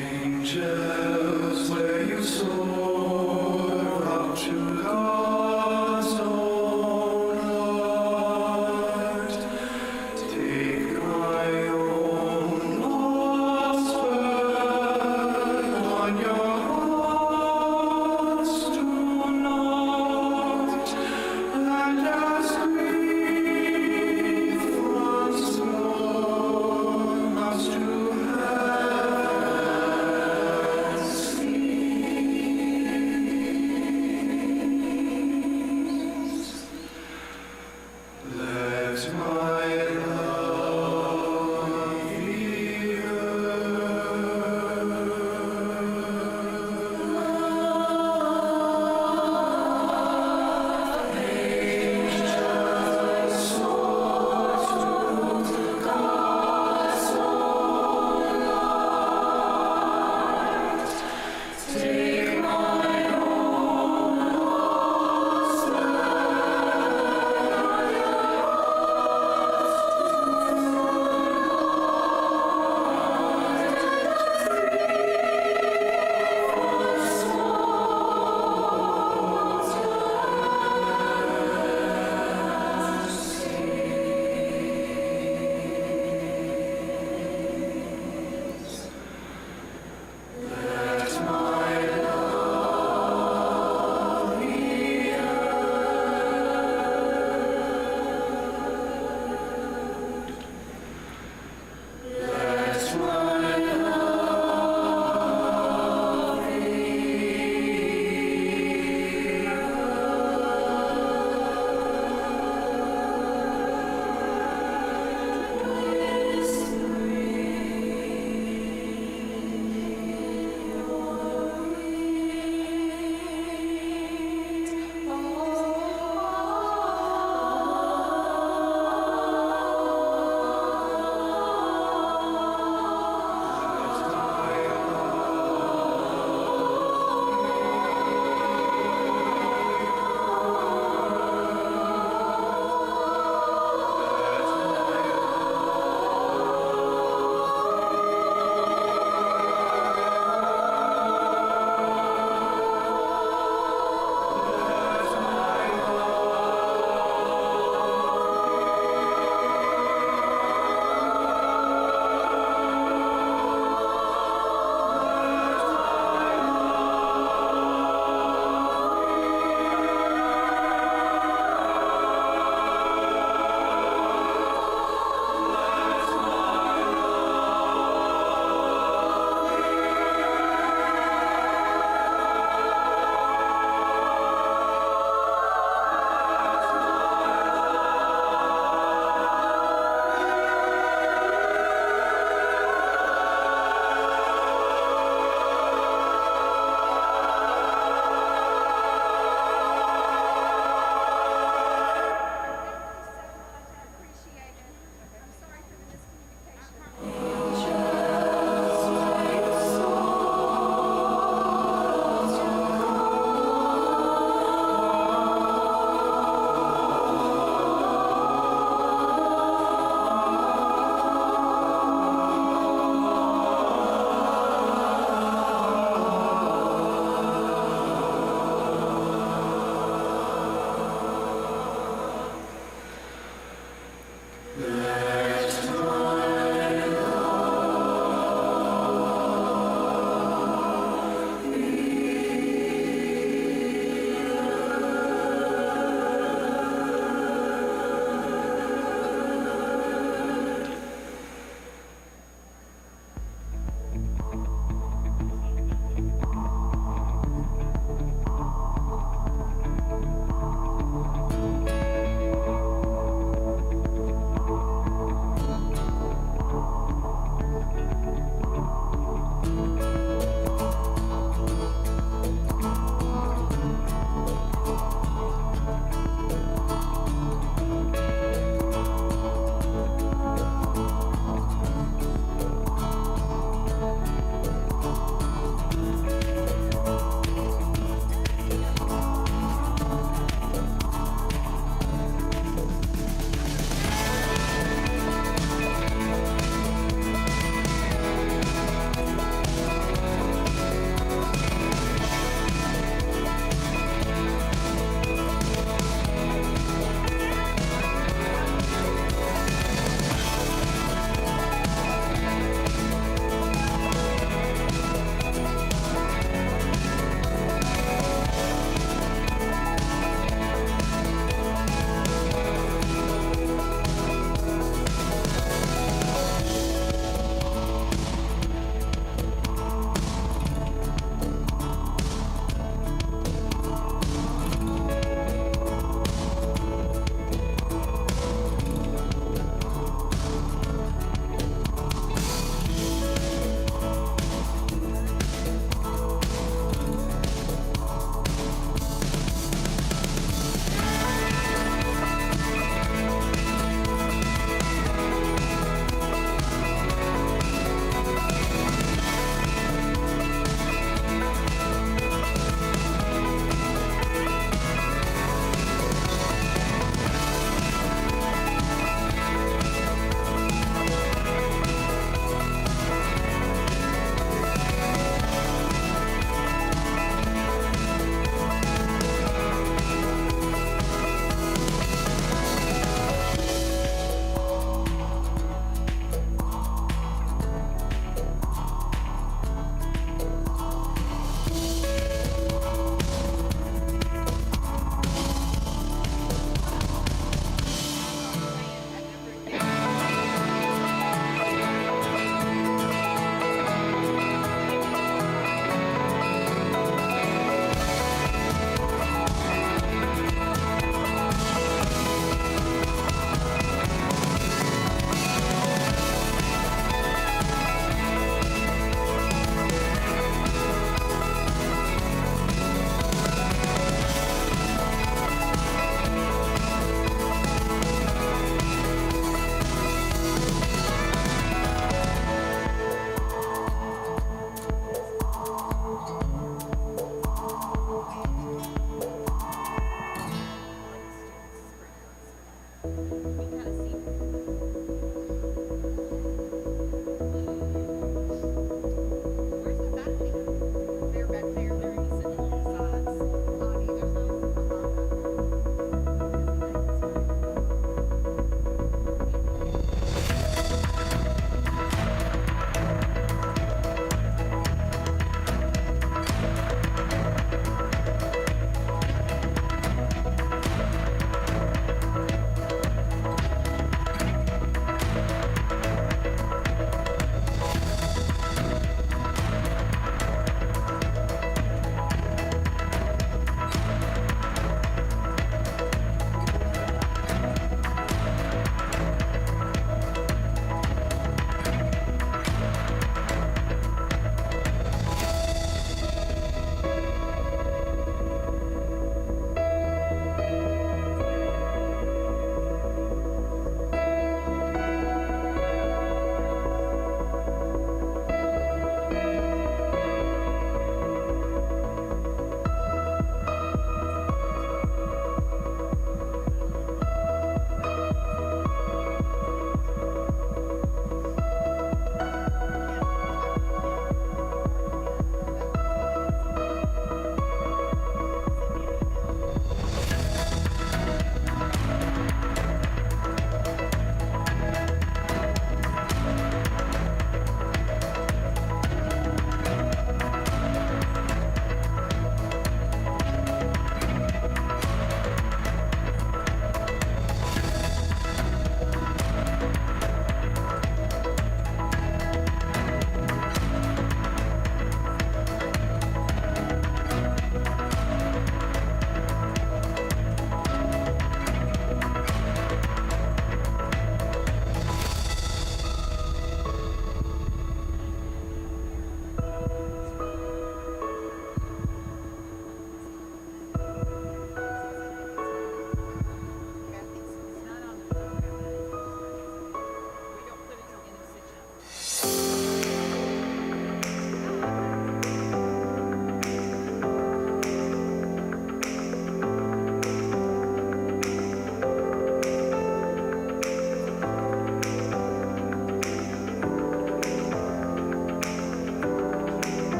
Angels, where you soar up to God's own light, take my own lost bird on your hearts tonight, and as grief once more mounts to heaven,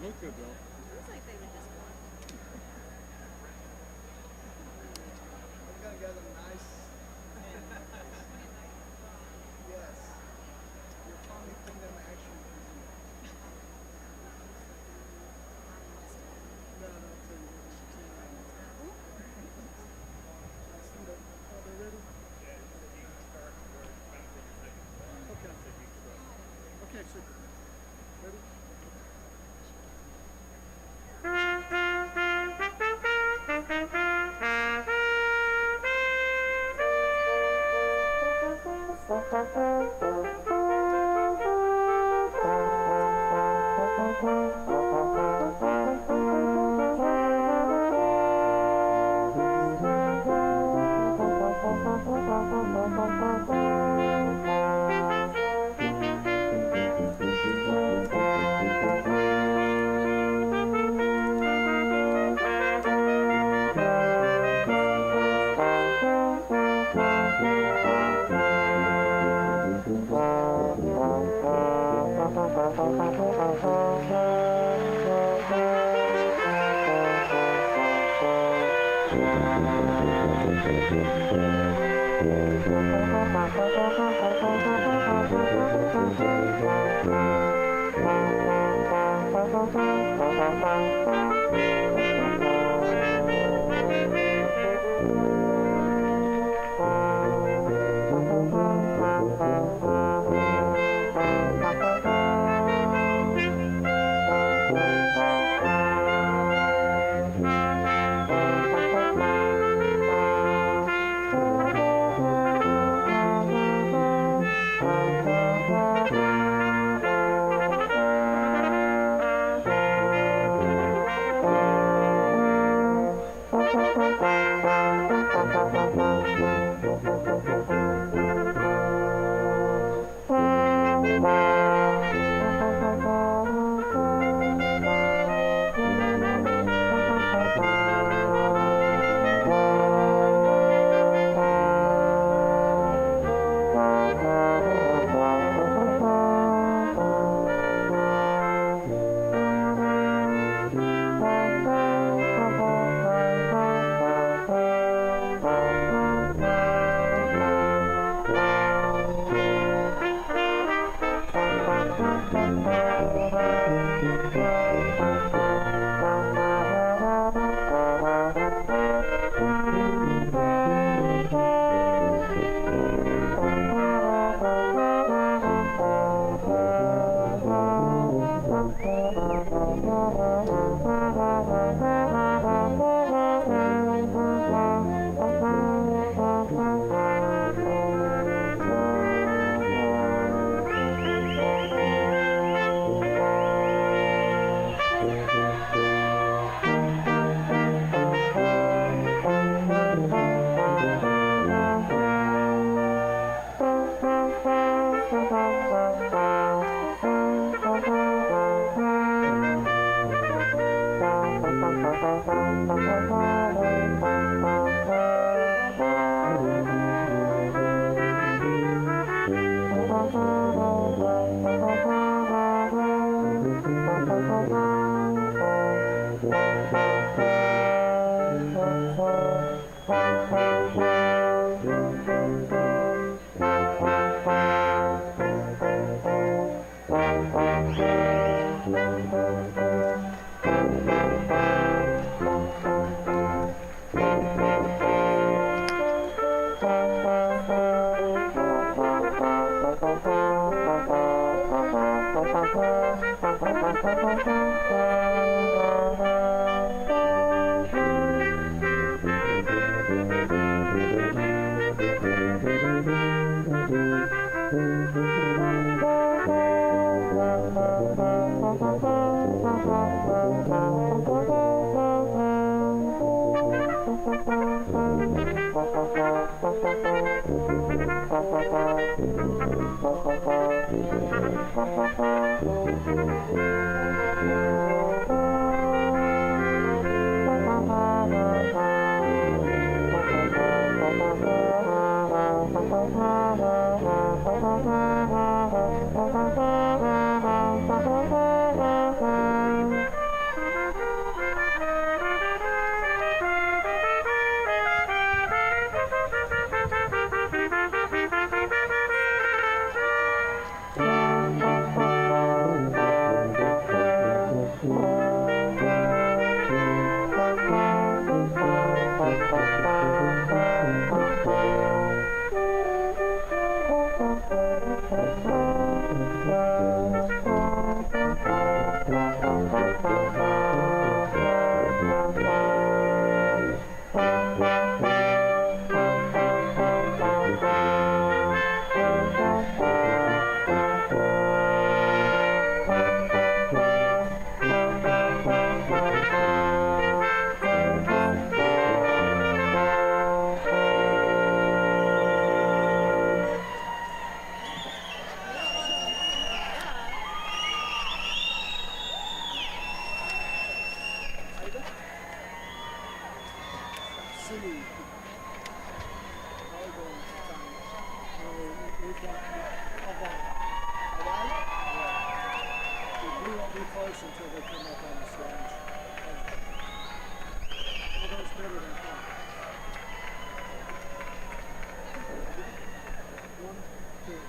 look good though. Looks like they would just want. We gotta get a nice. Yes. You'll probably think them actually. No, no, too. I see that. Are they ready? Okay. Okay, super. Ready? see how going times. We got alright? Yeah. We won't be close until they come up on the stage. Well, that's better than that. One, two.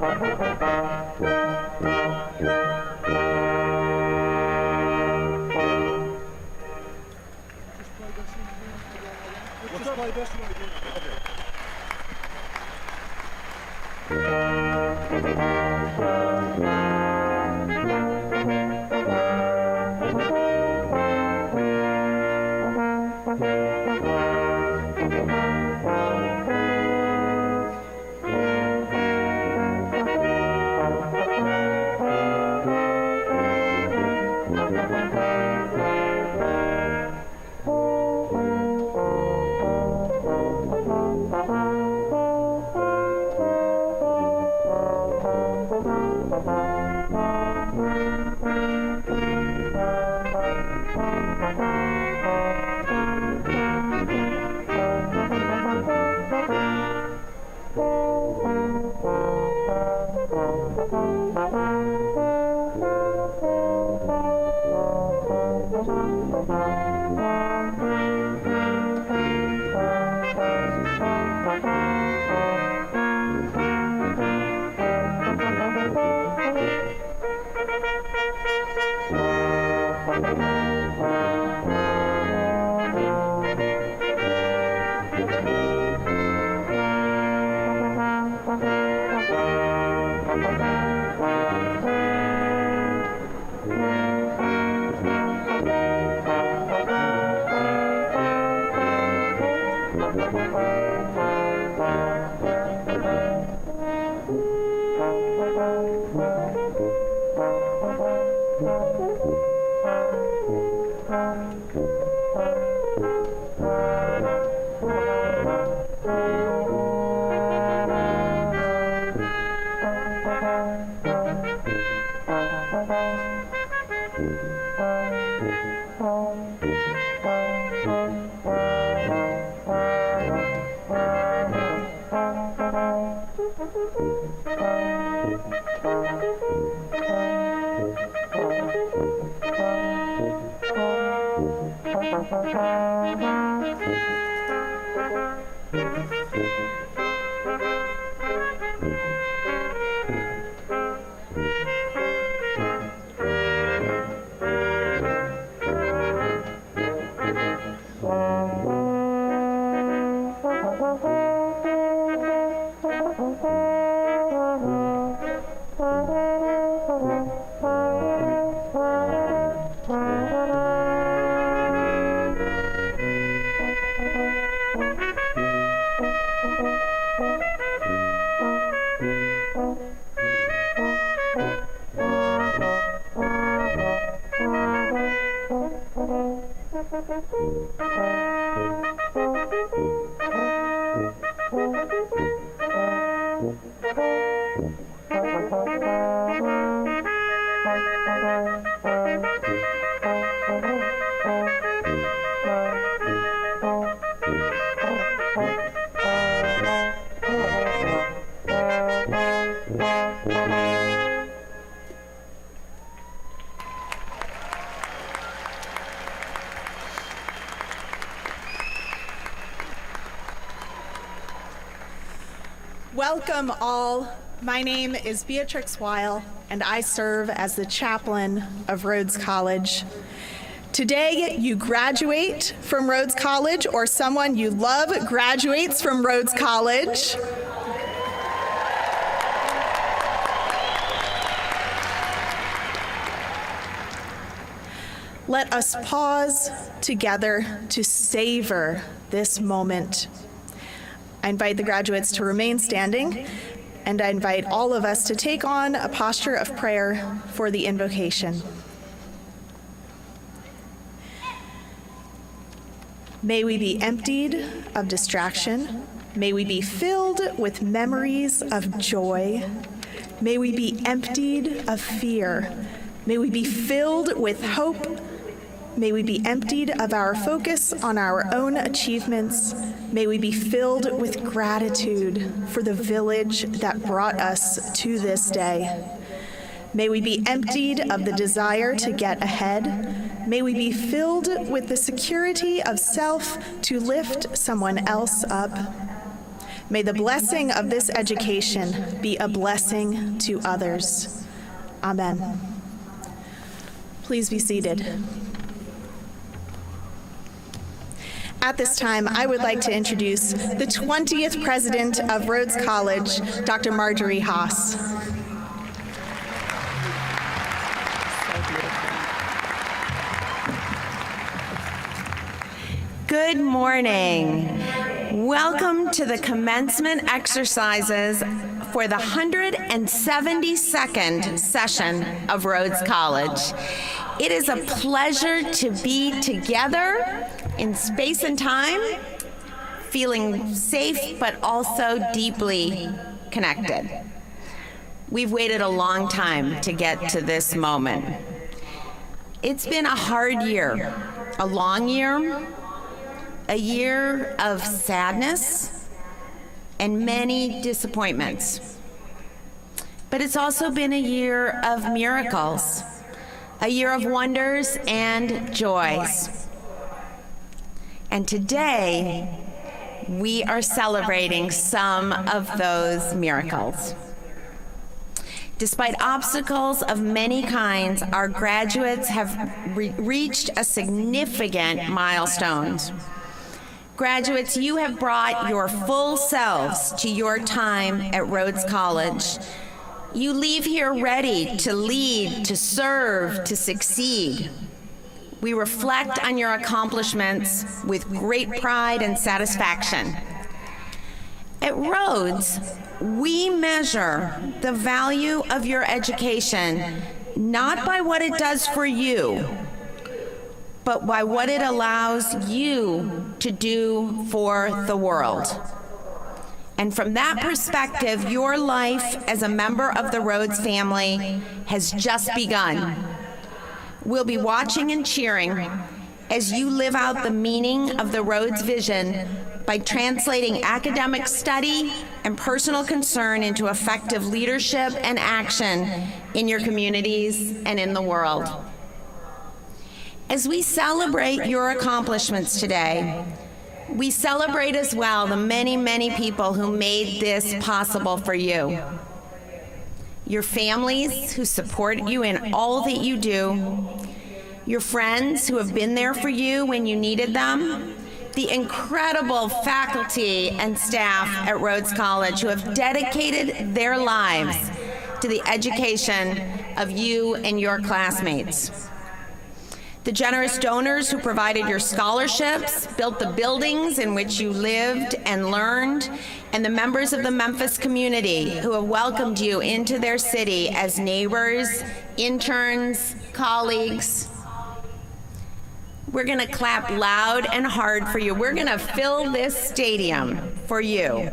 Just play this one again. Welcome all. My name is Beatrix Weil, and I serve as the chaplain of Rhodes College. Today, you graduate from Rhodes College, or someone you love graduates from Rhodes College. Let us pause together to savor this moment. I invite the graduates to remain standing, and I invite all of us to take on a posture of prayer for the invocation. May we be emptied of distraction. May we be filled with memories of joy. May we be emptied of fear. May we be filled with hope. May we be emptied of our focus on our own achievements. May we be filled with gratitude for the village that brought us to this day. May we be emptied of the desire to get ahead. May we be filled with the security of self to lift someone else up. May the blessing of this education be a blessing to others. Amen. Please be seated. At this time, I would like to introduce the 20th president of Rhodes College, Dr. Marjorie Haas. Good morning. Welcome to the commencement exercises for the 172nd session of Rhodes College. It is a pleasure to be together in space and time, feeling safe but also deeply connected. We've waited a long time to get to this moment. It's been a hard year, a long year, a year of sadness and many disappointments. But it's also been a year of miracles, a year of wonders and joys. And today, we are celebrating some of those miracles. Despite obstacles of many kinds, our graduates have reached a significant milestone. Graduates, you have brought your full selves to your time at Rhodes College. You leave here ready to lead, to serve, to succeed. We reflect on your accomplishments with great pride and satisfaction. At Rhodes, we measure the value of your education not by what it does for you, but by what it allows you to do for the world. And from that perspective, your life as a member of the Rhodes family has just begun. We'll be watching and cheering as you live out the meaning of the Rhodes vision by translating academic study and personal concern into effective leadership and action in your communities and in the world. As we celebrate your accomplishments today, we celebrate as well the many, many people who made this possible for you. Your families who support you in all that you do, your friends who have been there for you when you needed them, the incredible faculty and staff at Rhodes College who have dedicated their lives to the education of you and your classmates. The generous donors who provided your scholarships, built the buildings in which you lived and learned, and the members of the Memphis community who have welcomed you into their city as neighbors, interns, colleagues. We're gonna clap loud and hard for you. We're gonna fill this stadium for you.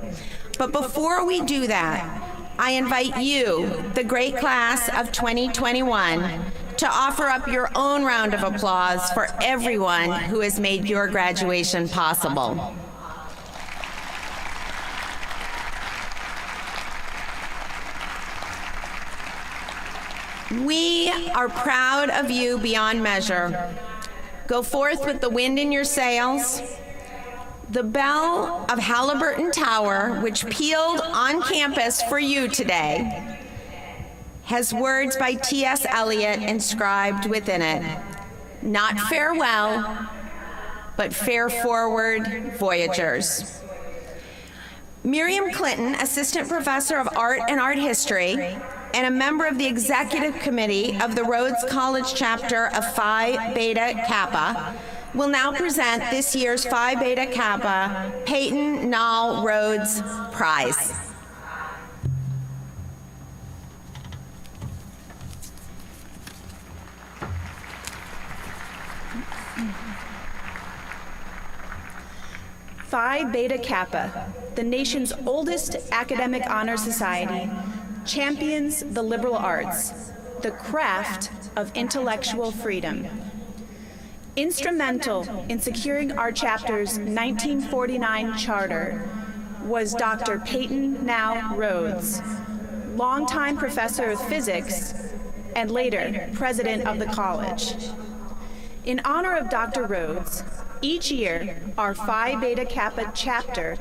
But before we do that, I invite you, the great class of 2021, to offer up your own round of applause for everyone who has made your graduation possible. We are proud of you beyond measure. Go forth with the wind in your sails. The bell of Halliburton Tower, which pealed on campus for you today, has words by T.S. Eliot inscribed within it. Not farewell, but fare forward, voyagers. Miriam Clinton, Assistant Professor of Art and Art History, and a member of the Executive Committee of the Rhodes College chapter of Phi Beta Kappa, will now present this year's Phi Beta Kappa Peyton Nall Rhodes Prize. Phi Beta Kappa, the nation's oldest academic honor society, champions the liberal arts, the craft of intellectual freedom. Instrumental in securing our chapter's 1949 charter was Dr. Peyton Nall Rhodes, longtime professor of physics and later president of the college. In honor of Dr. Rhodes, each year our Phi Beta Kappa chapter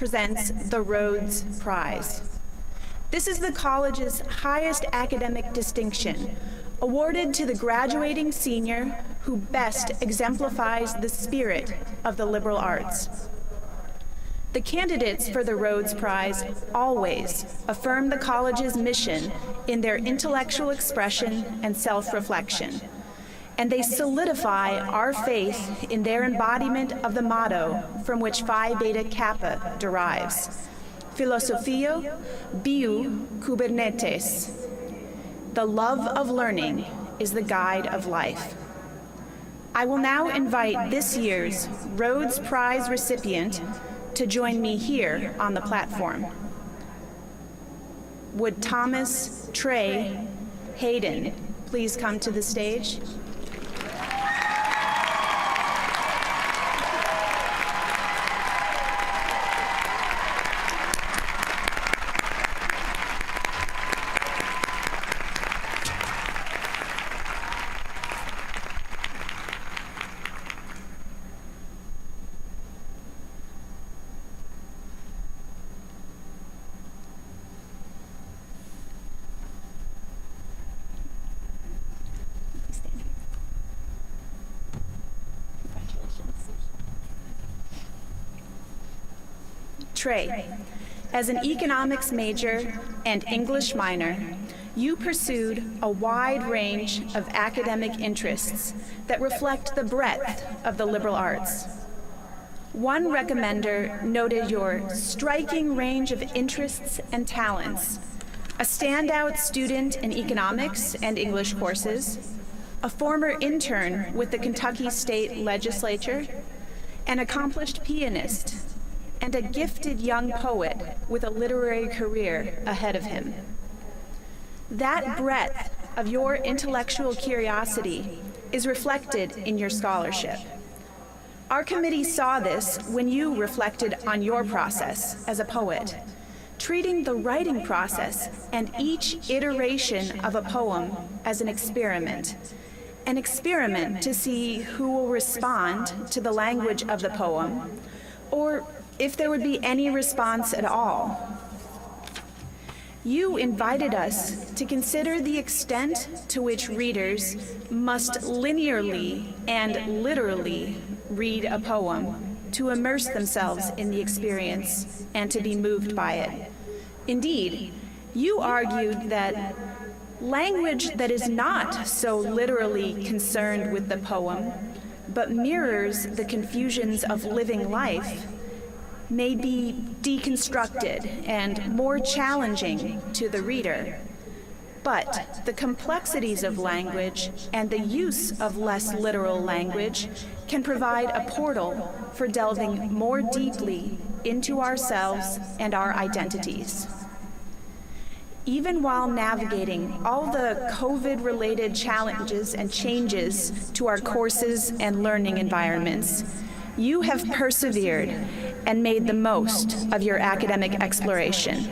presents the Rhodes Prize. This is the college's highest academic distinction, awarded to the graduating senior who best exemplifies the spirit of the liberal arts. The candidates for the Rhodes Prize always affirm the college's mission in their intellectual expression and self-reflection, and they solidify our faith in their embodiment of the motto from which Phi Beta Kappa derives, Philosophia Biu Kubernetes. The love of learning is the guide of life. I will now invite this year's Rhodes Prize recipient to join me here on the platform. Would Thomas Trey Hayden please come to the stage? Trey, as an economics major and English minor, you pursued a wide range of academic interests that reflect the breadth of the liberal arts. One recommender noted your striking range of interests and talents, a standout student in economics and English courses, a former intern with the Kentucky State Legislature, an accomplished pianist, and a gifted young poet with a literary career ahead of him. That breadth of your intellectual curiosity is reflected in your scholarship. Our committee saw this when you reflected on your process as a poet, treating the writing process and each iteration of a poem as an experiment to see who will respond to the language of the poem, or if there would be any response at all. You invited us to consider the extent to which readers must linearly and literally read a poem to immerse themselves in the experience and to be moved by it. Indeed, you argued that language that is not so literally concerned with the poem, but mirrors the confusions of living life, may be deconstructed and more challenging to the reader. But the complexities of language and the use of less literal language can provide a portal for delving more deeply into ourselves and our identities. Even while navigating all the COVID-related challenges and changes to our courses and learning environments, you have persevered and made the most of your academic exploration.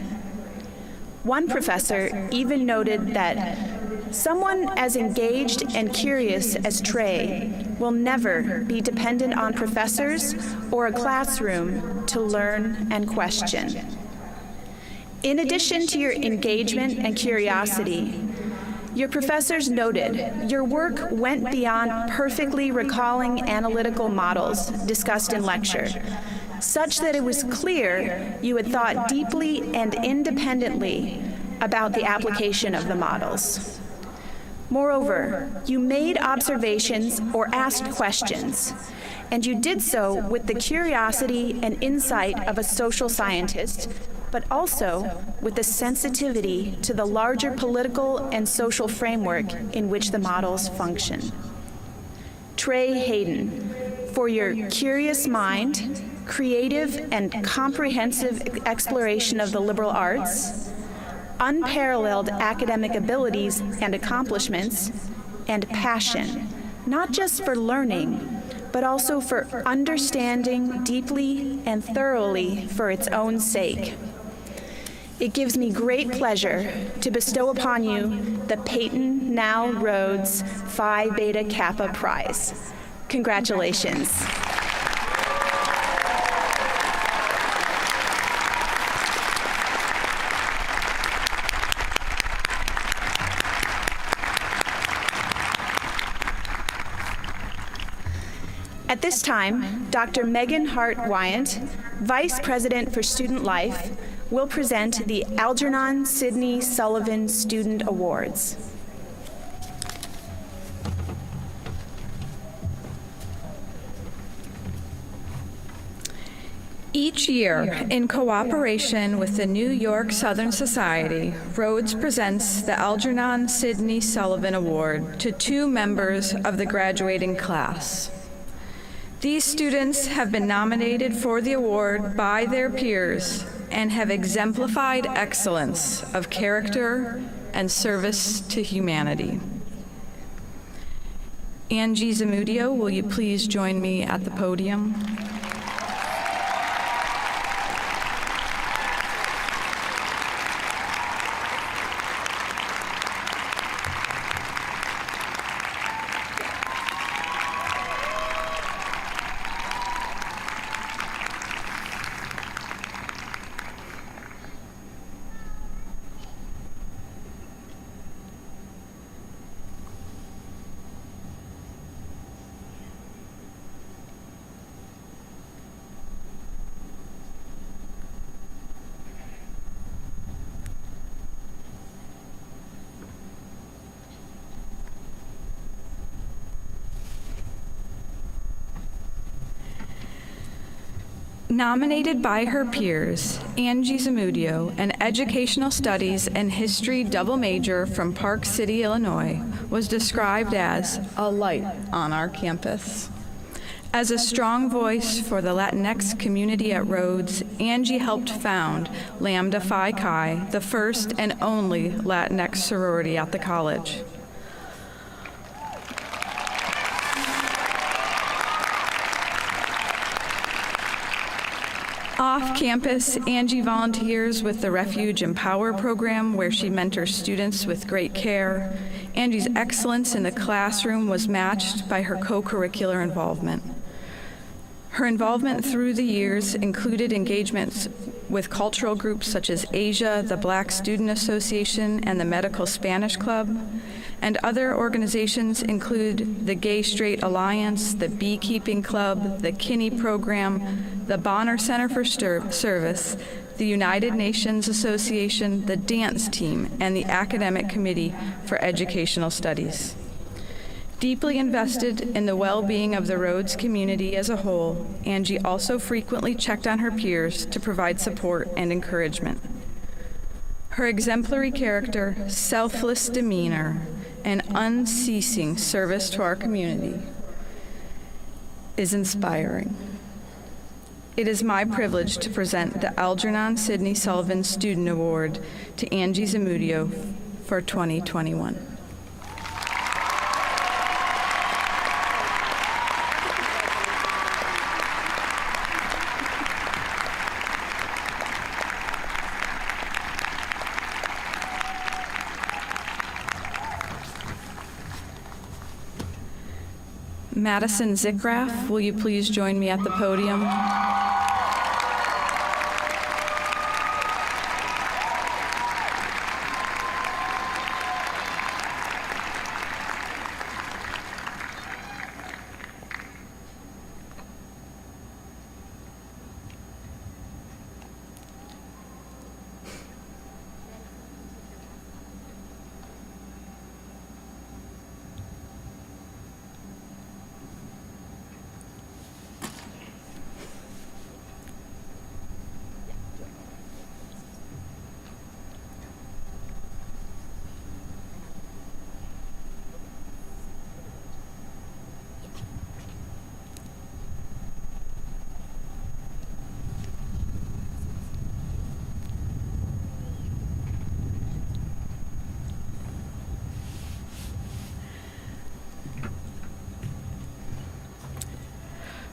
One professor even noted that someone as engaged and curious as Trey will never be dependent on professors or a classroom to learn and question. In addition to your engagement and curiosity, your professors noted your work went beyond perfectly recalling analytical models discussed in lecture, such that it was clear you had thought deeply and independently about the application of the models. Moreover, you made observations or asked questions, and you did so with the curiosity and insight of a social scientist, but also with the sensitivity to the larger political and social framework in which the models function. Trey Hayden, for your curious mind, creative and comprehensive exploration of the liberal arts, unparalleled academic abilities and accomplishments, and passion, not just for learning, but also for understanding deeply and thoroughly for its own sake. It gives me great pleasure to bestow upon you the Peyton Now Rhodes Phi Beta Kappa Prize. Congratulations. At this time, Dr. Megan Hart-Wyant, Vice President for Student Life, will present the Algernon Sidney Sullivan Student Awards. Each year, in cooperation with the New York Southern Society, Rhodes presents the Algernon Sidney Sullivan Award to 2 members of the graduating class. These students have been nominated for the award by their peers and have exemplified excellence of character and service to humanity. Angie Zamudio, will you please join me at the podium? Nominated by her peers, Angie Zamudio, an educational studies and history double major from Park City, Illinois, was described as a light on our campus. As a strong voice for the Latinx community at Rhodes, Angie helped found Lambda Phi Chi, the first and only Latinx sorority at the college. Off campus, Angie volunteers with the Refuge Empower program, where she mentors students with great care. Angie's excellence in the classroom was matched by her co-curricular involvement. Her involvement through the years included engagements with cultural groups such as Asia, the Black Student Association, and the Medical Spanish Club, and other organizations include the Gay Straight Alliance, the Beekeeping Club, the Kinney Program, the Bonner Center for Service, the United Nations Association, the Dance Team, and the Academic Committee for Educational Studies. Deeply invested in the well-being of the Rhodes community as a whole, Angie also frequently checked on her peers to provide support and encouragement. Her exemplary character, selfless demeanor, and unceasing service to our community is inspiring. It is my privilege to present the Algernon Sidney Sullivan Student Award to Angie Zamudio for 2021. Madison Zickraff, will you please join me at the podium?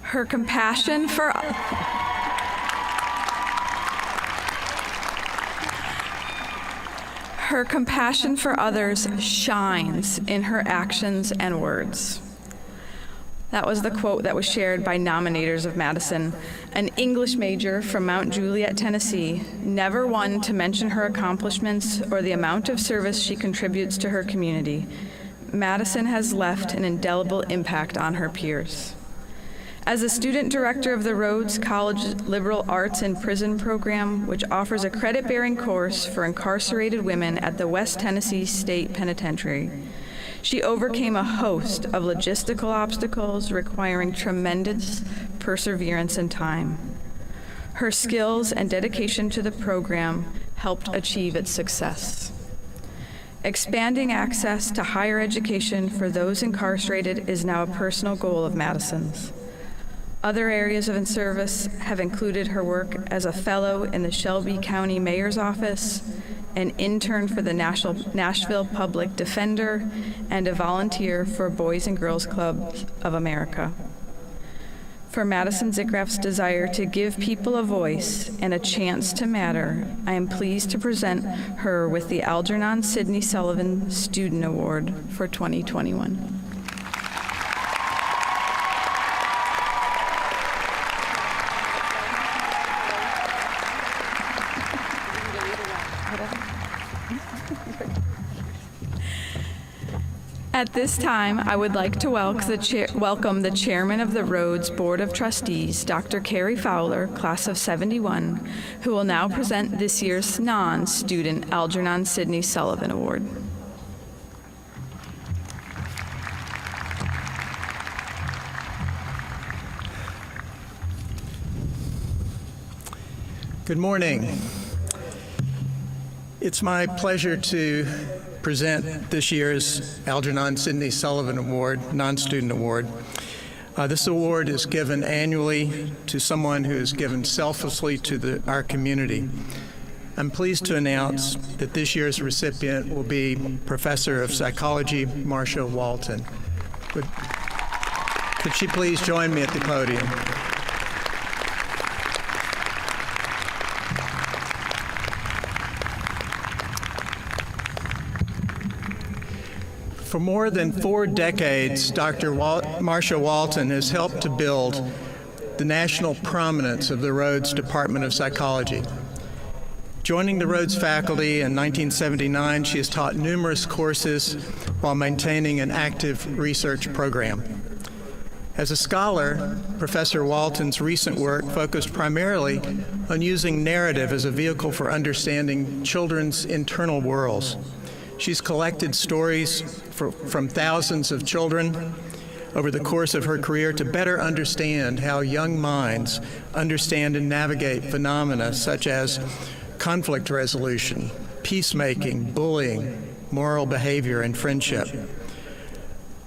Her compassion for others shines in her actions and words. That was the quote that was shared by nominators of Madison, an English major from Mount Juliet, Tennessee, never one to mention her accomplishments or the amount of service she contributes to her community. Madison has left an indelible impact on her peers. As a student director of the Rhodes College Liberal Arts and Prison Program, which offers a credit-bearing course for incarcerated women at the West Tennessee State Penitentiary, she overcame a host of logistical obstacles requiring tremendous perseverance and time. Her skills and dedication to the program helped achieve its success. Expanding access to higher education for those incarcerated is now a personal goal of Madison's. Other areas of service have included her work as a fellow in the Shelby County Mayor's Office, an intern for the Nashville Public Defender, and a volunteer for Boys and Girls Clubs of America. For Madison Zickraff's desire to give people a voice and a chance to matter, I am pleased to present her with the Algernon Sidney Sullivan Student Award for 2021. At this time, I would like to welcome the chairman of the Rhodes Board of Trustees, Dr. Carrie Fowler, class of 71, who will now present this year's non-student Algernon Sidney Sullivan Award. Good morning. It's my pleasure to present this year's Algernon Sidney Sullivan Award, non-student award. This award is given annually to someone who has given selflessly to our community. I'm pleased to announce that this year's recipient will be Professor of Psychology, Marcia Walton. Could she please join me at the podium? For more than 4 decades, Dr. Marcia Walton has helped to build the national prominence of the Rhodes Department of Psychology. Joining the Rhodes faculty in 1979, she has taught numerous courses while maintaining an active research program. As a scholar, Professor Walton's recent work focused primarily on using narrative as a vehicle for understanding children's internal worlds. She's collected stories from thousands of children over the course of her career to better understand how young minds understand and navigate phenomena such as conflict resolution, peacemaking, bullying, moral behavior, and friendship.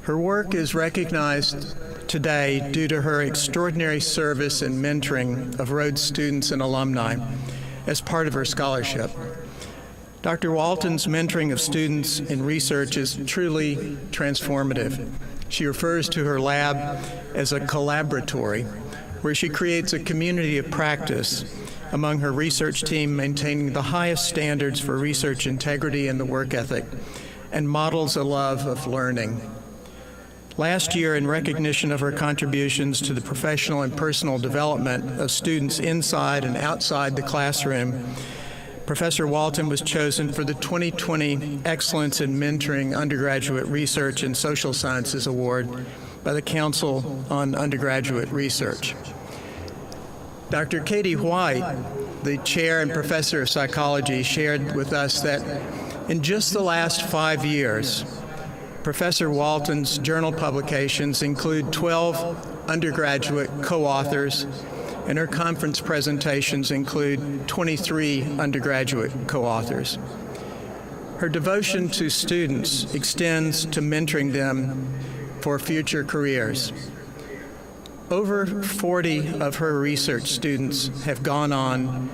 Her work is recognized today due to her extraordinary service and mentoring of Rhodes students and alumni as part of her scholarship. Dr. Walton's mentoring of students in research is truly transformative. She refers to her lab as a collaboratory, where she creates a community of practice among her research team, maintaining the highest standards for research integrity and the work ethic, and models a love of learning. Last year, in recognition of her contributions to the professional and personal development of students inside and outside the classroom, Professor Walton was chosen for the 2020 Excellence in Mentoring Undergraduate Research in Social Sciences Award by the Council on Undergraduate Research. Dr. Katie White, the chair and professor of psychology, shared with us that in just the last 5 years, Professor Walton's journal publications include 12 undergraduate co-authors, and her conference presentations include 23 undergraduate co-authors. Her devotion to students extends to mentoring them for future careers. Over 40 of her research students have gone on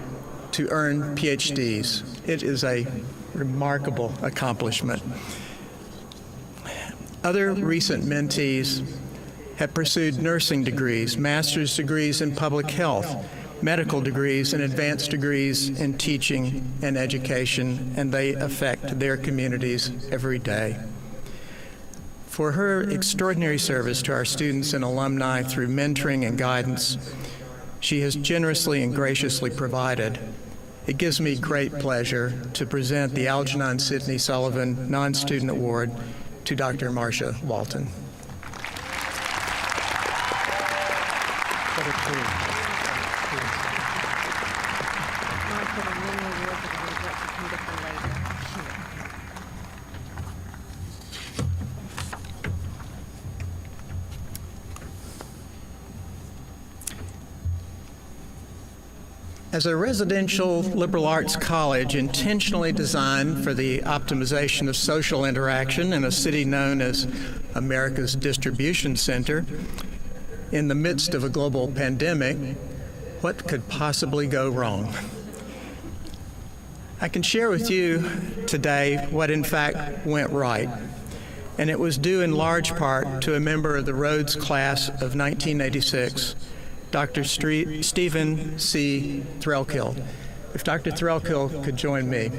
to earn PhDs. It is a remarkable accomplishment. Other recent mentees have pursued nursing degrees, master's degrees in public health, medical degrees, and advanced degrees in teaching and education, and they affect their communities every day. For her extraordinary service to our students and alumni through mentoring and guidance, she has generously and graciously provided. It gives me great pleasure to present the Algernon Sidney Sullivan Non-Student Award to Dr. Marcia Walton. As a residential liberal arts college intentionally designed for the optimization of social interaction in a city known as America's distribution center, in the midst of a global pandemic, what could possibly go wrong? I can share with you today what in fact went right, and it was due in large part to a member of the Rhodes class of 1986, Dr. Stephen C. Threlkill. If Dr. Threlkill could join me.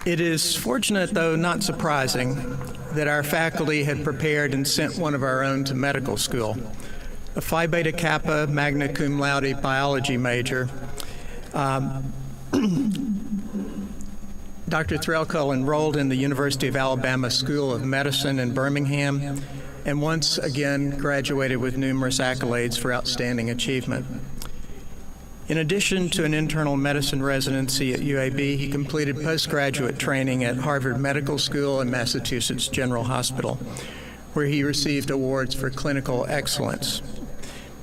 It is fortunate, though not surprising, that our faculty had prepared and sent one of our own to medical school, a Phi Beta Kappa magna cum laude biology major. Dr. Threlkill enrolled in the University of Alabama School of Medicine in Birmingham and once again graduated with numerous accolades for outstanding achievement. In addition to an internal medicine residency at UAB, he completed postgraduate training at Harvard Medical School and Massachusetts General Hospital, where he received awards for clinical excellence.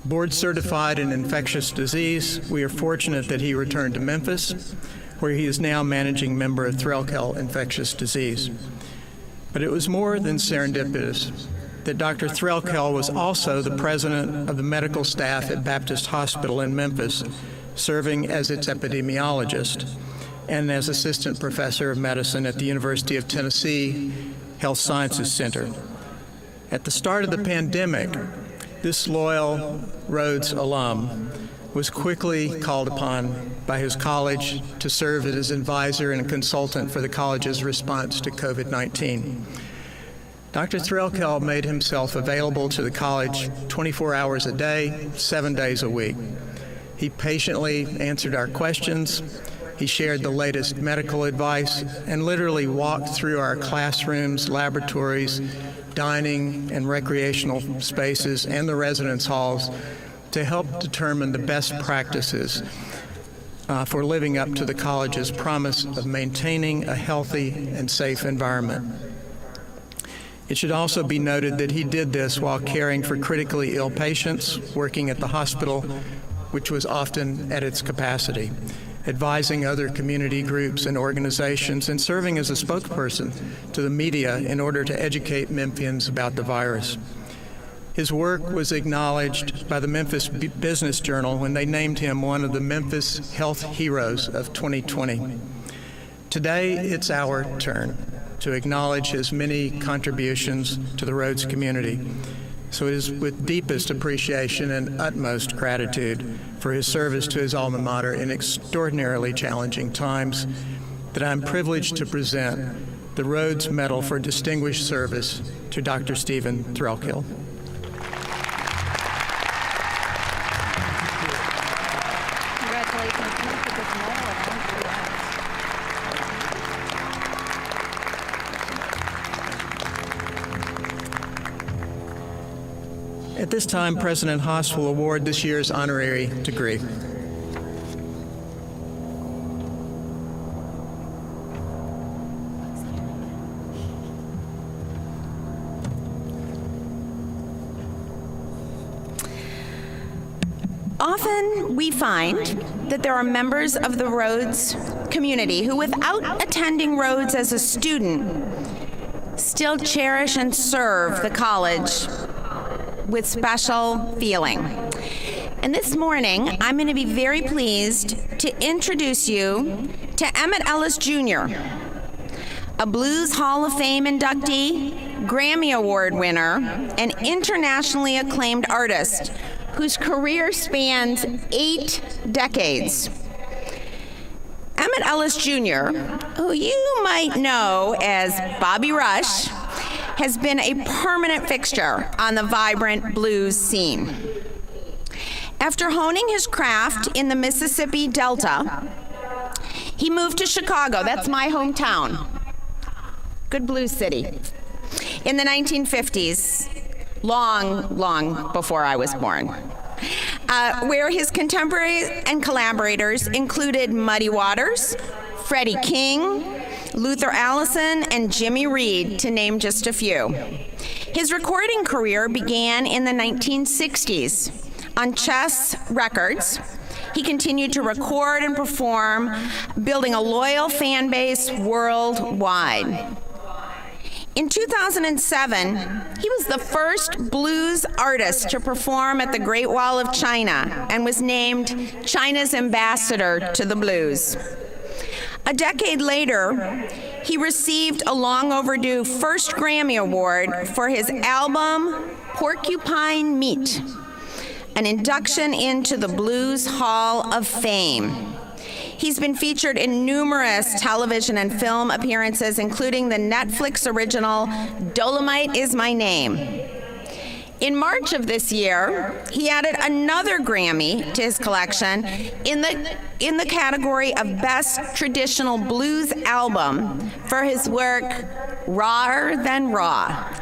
Board certified in infectious disease, we are fortunate that he returned to Memphis, where he is now managing member of Threlkill Infectious Disease. But it was more than serendipitous that Dr. Threlkill was also the president of the medical staff at Baptist Hospital in Memphis, serving as its epidemiologist, and as assistant professor of medicine at the University of Tennessee Health Sciences Center. At the start of the pandemic, this loyal Rhodes alum was quickly called upon by his college to serve as advisor and consultant for the college's response to COVID-19. Dr. Threlkill made himself available to the college 24 hours a day, 7 days a week. He patiently answered our questions, he shared the latest medical advice, and literally walked through our classrooms, laboratories, dining and recreational spaces, and the residence halls to help determine the best practices for living up to the college's promise of maintaining a healthy and safe environment. It should also be noted that he did this while caring for critically ill patients, working at the hospital, which was often at its capacity, advising other community groups and organizations, and serving as a spokesperson to the media in order to educate Memphians about the virus. His work was acknowledged by the Memphis Business Journal when they named him one of the Memphis Health Heroes of 2020. Today, it's our turn to acknowledge his many contributions to the Rhodes community. So it is with deepest appreciation and utmost gratitude for his service to his alma mater in extraordinarily challenging times that I'm privileged to present the Rhodes Medal for Distinguished Service to Dr. Stephen Threlkill. At this time, President Haas will award this year's honorary degree. Often we find that there are members of the Rhodes community who, without attending Rhodes as a student, still cherish and serve the college with special feeling. And this morning, I'm going to be very pleased to introduce you to Emmett Ellis Jr., a Blues Hall of Fame inductee, Grammy Award winner, and internationally acclaimed artist whose career spans 8 decades. Emmett Ellis Jr., who you might know as Bobby Rush, has been a permanent fixture on the vibrant blues scene. After honing his craft in the Mississippi Delta, He moved to Chicago, that's my hometown. Good blues city. In the 1950s, long before I was born, where his contemporaries and collaborators included Muddy Waters, Freddie King, Luther Allison, and Jimmy Reed, to name just a few. His recording career began in the 1960s on Chess Records. He continued to record and perform, building a loyal fan base worldwide. In 2007, he was the first blues artist to perform at the Great Wall of China and was named China's ambassador to the blues. A decade later, he received a long overdue first Grammy Award for his album Porcupine Meat, an induction into the Blues Hall of Fame. He's been featured in numerous television and film appearances, including the Netflix original Dolomite Is My Name. In March of this year, he added another Grammy to his collection in the category of Best Traditional Blues Album for his work Rawer Than Raw.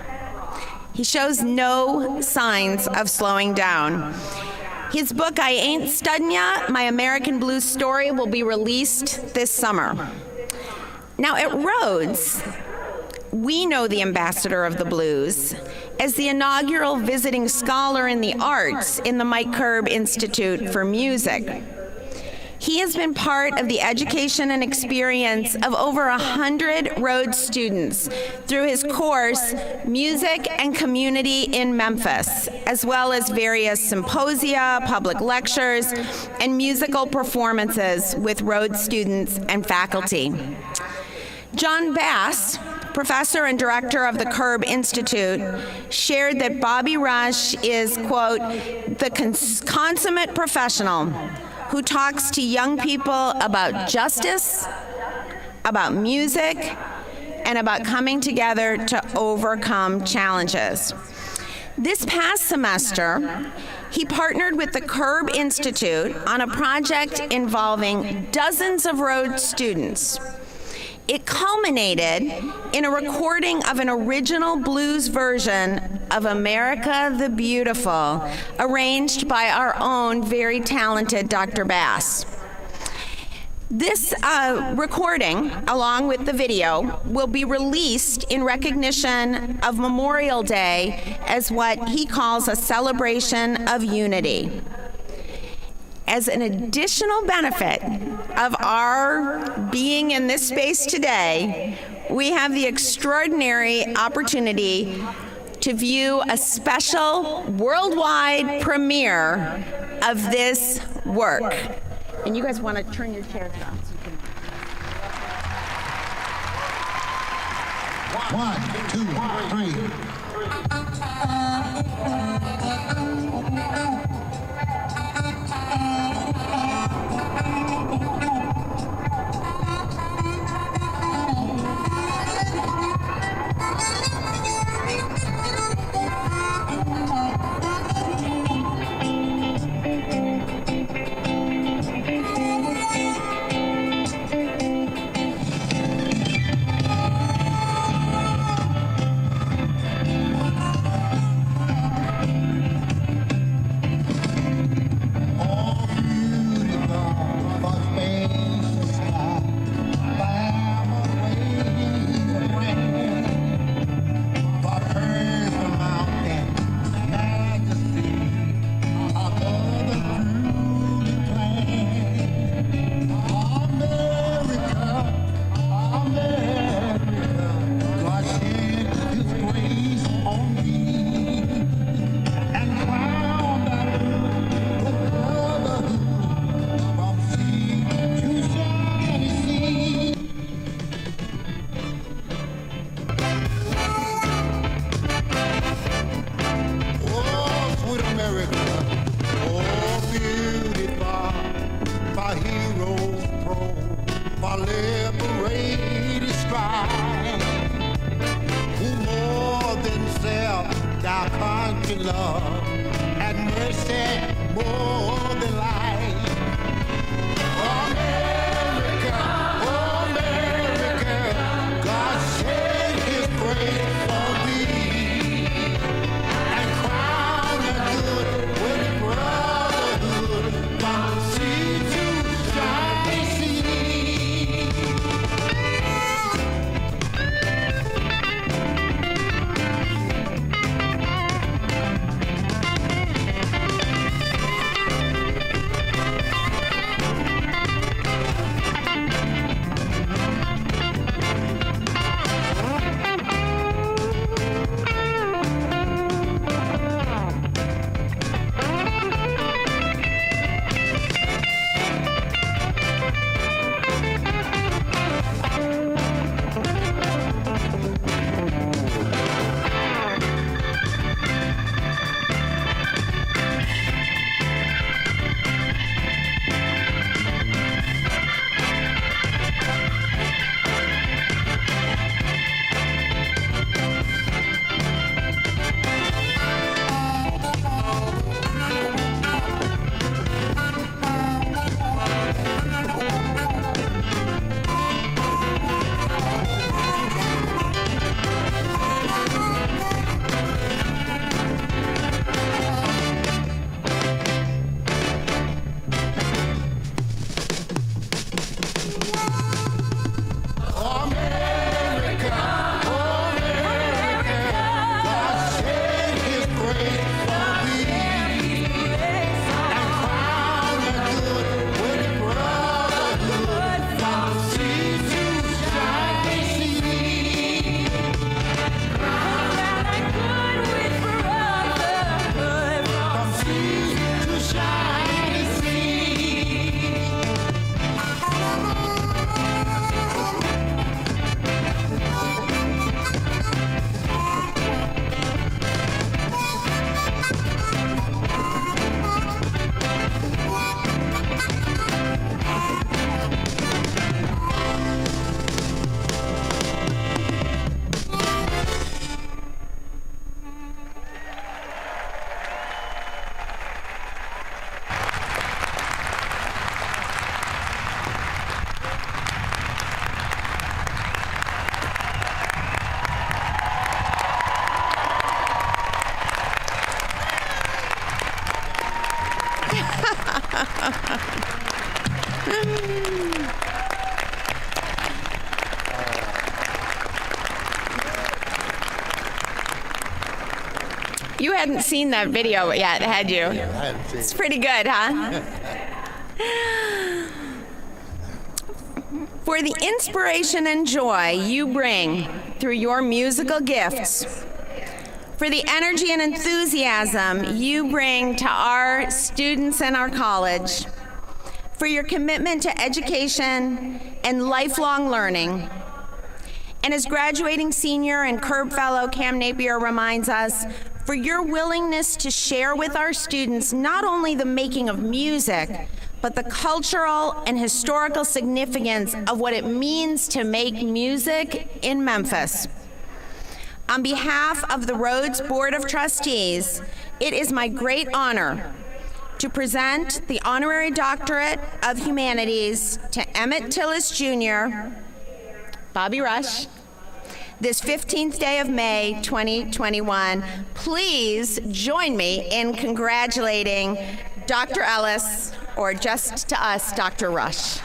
He shows no signs of slowing down. His book, I Ain't Studdin' Ya, My American Blues Story, will be released this summer. Now at Rhodes, we know the ambassador of the blues as the inaugural visiting scholar in the arts in the Mike Curb Institute for Music. He has been part of the education and experience of over 100 Rhodes students through his course, Music and Community in Memphis, as well as various symposia, public lectures, and musical performances with Rhodes students and faculty. John Bass, professor and director of the Curb Institute, shared that Bobby Rush is, quote, the consummate professional who talks to young people about justice, about music, and about coming together to overcome challenges. This past semester, he partnered with the Curb Institute on a project involving dozens of Rhodes students. It culminated in a recording of an original blues version of America the Beautiful, arranged by our own very talented Dr. Bass. This recording, along with the video, will be released in recognition of Memorial Day as what he calls a celebration of unity. As an additional benefit of our being in this space today, we have the extraordinary opportunity to view a special worldwide premiere of this work. And you guys want to turn your chairs down so you can... 1, 2, 3. More than life, America. You hadn't seen that video yet, had you? It's pretty good, huh? For the inspiration and joy you bring through your musical gifts, for the energy and enthusiasm you bring to our students and our college, for your commitment to education and lifelong learning. And as graduating senior and Curb Fellow Cam Napier reminds us, for your willingness to share with our students not only the making of music, but the cultural and historical significance of what it means to make music in Memphis. On behalf of the Rhodes Board of Trustees, it is my great honor to present the Honorary Doctorate of Humanities to Emmett Tillis Jr., Bobby Rush, this 15th day of May, 2021. Please join me in congratulating Dr. Ellis, or just to us, Dr. Rush.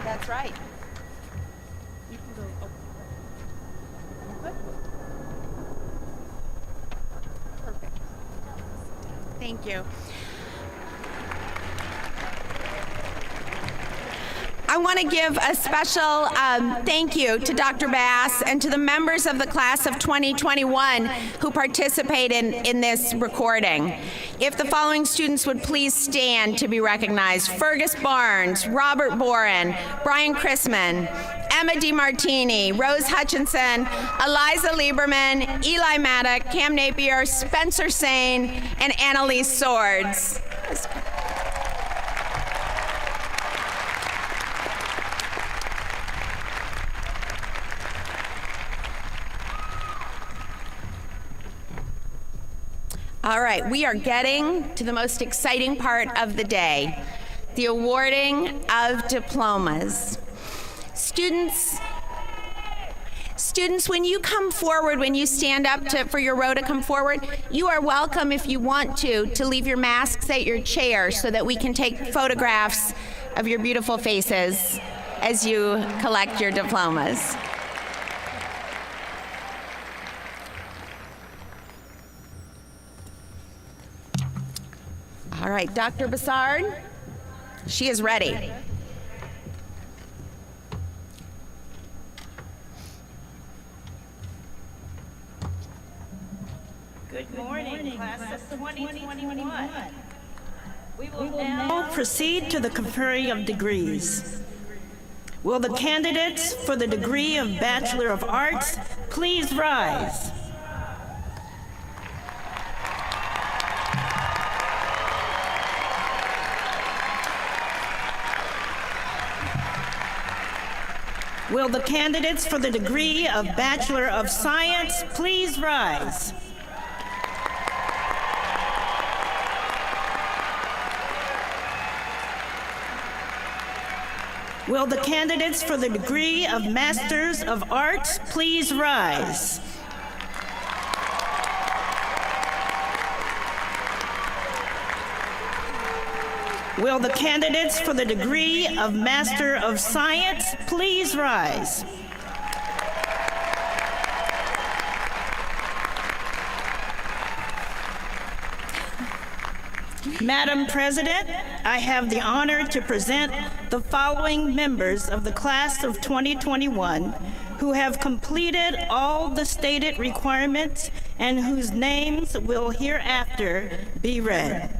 That's right. You can go. Perfect. Thank you. I want to give a special thank you to Dr. Bass and to the members of the class of 2021 who participated in this recording. If the following students would please stand to be recognized: Fergus Barnes, Robert Boren, Brian Chrisman, Emma DiMartini, Rose Hutchinson, Eliza Lieberman, Eli Maddock, Cam Napier, Spencer Sane, and Annalise Swords. All right, we are getting to the most exciting part of the day, the awarding of diplomas. Students, when you come forward, when you stand up for your row to come forward, you are welcome, if you want to leave your masks at your chair so that we can take photographs of your beautiful faces as you collect your diplomas. All right, Dr. Bassard, she is ready. Good morning, class of 2021. We will now proceed to the conferring of degrees. Will the candidates for the degree of Bachelor of Arts please rise? Will the candidates for the degree of Bachelor of Science please rise? Will the candidates for the degree of Masters of Arts please rise? Will the candidates for the degree of Master of Science please rise? Madam President, I have the honor to present the following members of the class of 2021 who have completed all the stated requirements and whose names will hereafter be read.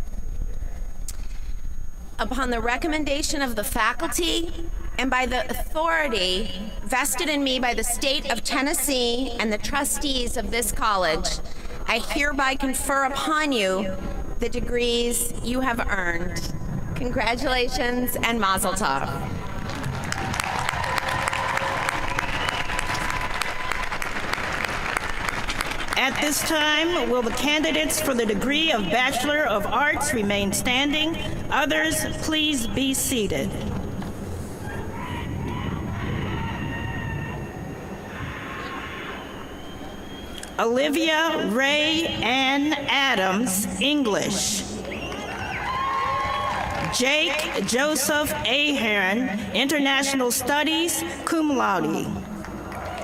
Upon the recommendation of the faculty and by the authority vested in me by the state of Tennessee and the trustees of this college, I hereby confer upon you the degrees you have earned. Congratulations and mazel tov. At this time, will the candidates for the degree of Bachelor of Arts remain standing? Others, please be seated. Olivia Ray Ann Adams, English. Jake Joseph Ahern, International Studies, cum laude.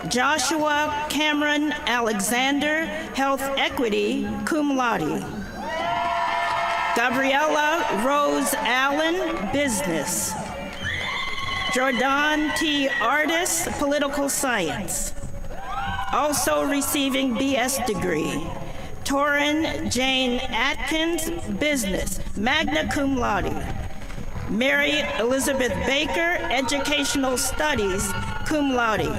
Joshua Cameron Alexander, Health Equity, cum laude. Gabriella Rose Allen, Business. Jordan T. Artis, Political Science. Also receiving BS degree. Torrin Jane Atkins, Business, magna cum laude. Mary Elizabeth Baker, Educational Studies, cum laude.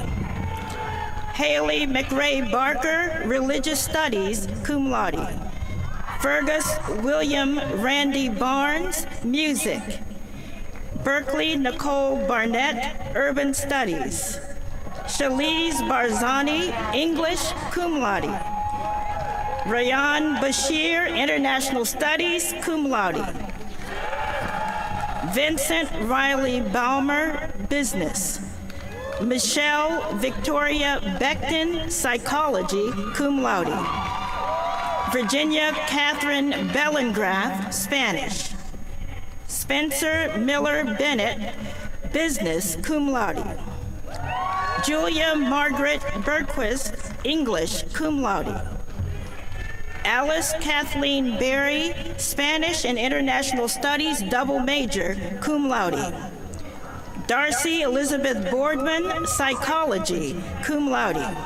Haley McRae Barker, Religious Studies, cum laude. Fergus William Randy Barnes, Music. Berkeley Nicole Barnett, Urban Studies. Shaliz Barzani, English, cum laude. Rayan Bashir, International Studies, cum laude. Vincent Riley Balmer, Business. Michelle Victoria Beckton, Psychology, cum laude. Virginia Catherine Bellengrath, Spanish. Spencer Miller Bennett, Business, cum laude. Julia Margaret Bergquist, English, cum laude. Alice Kathleen Berry, Spanish and International Studies, double major, cum laude. Darcy Elizabeth Boardman, Psychology, cum laude.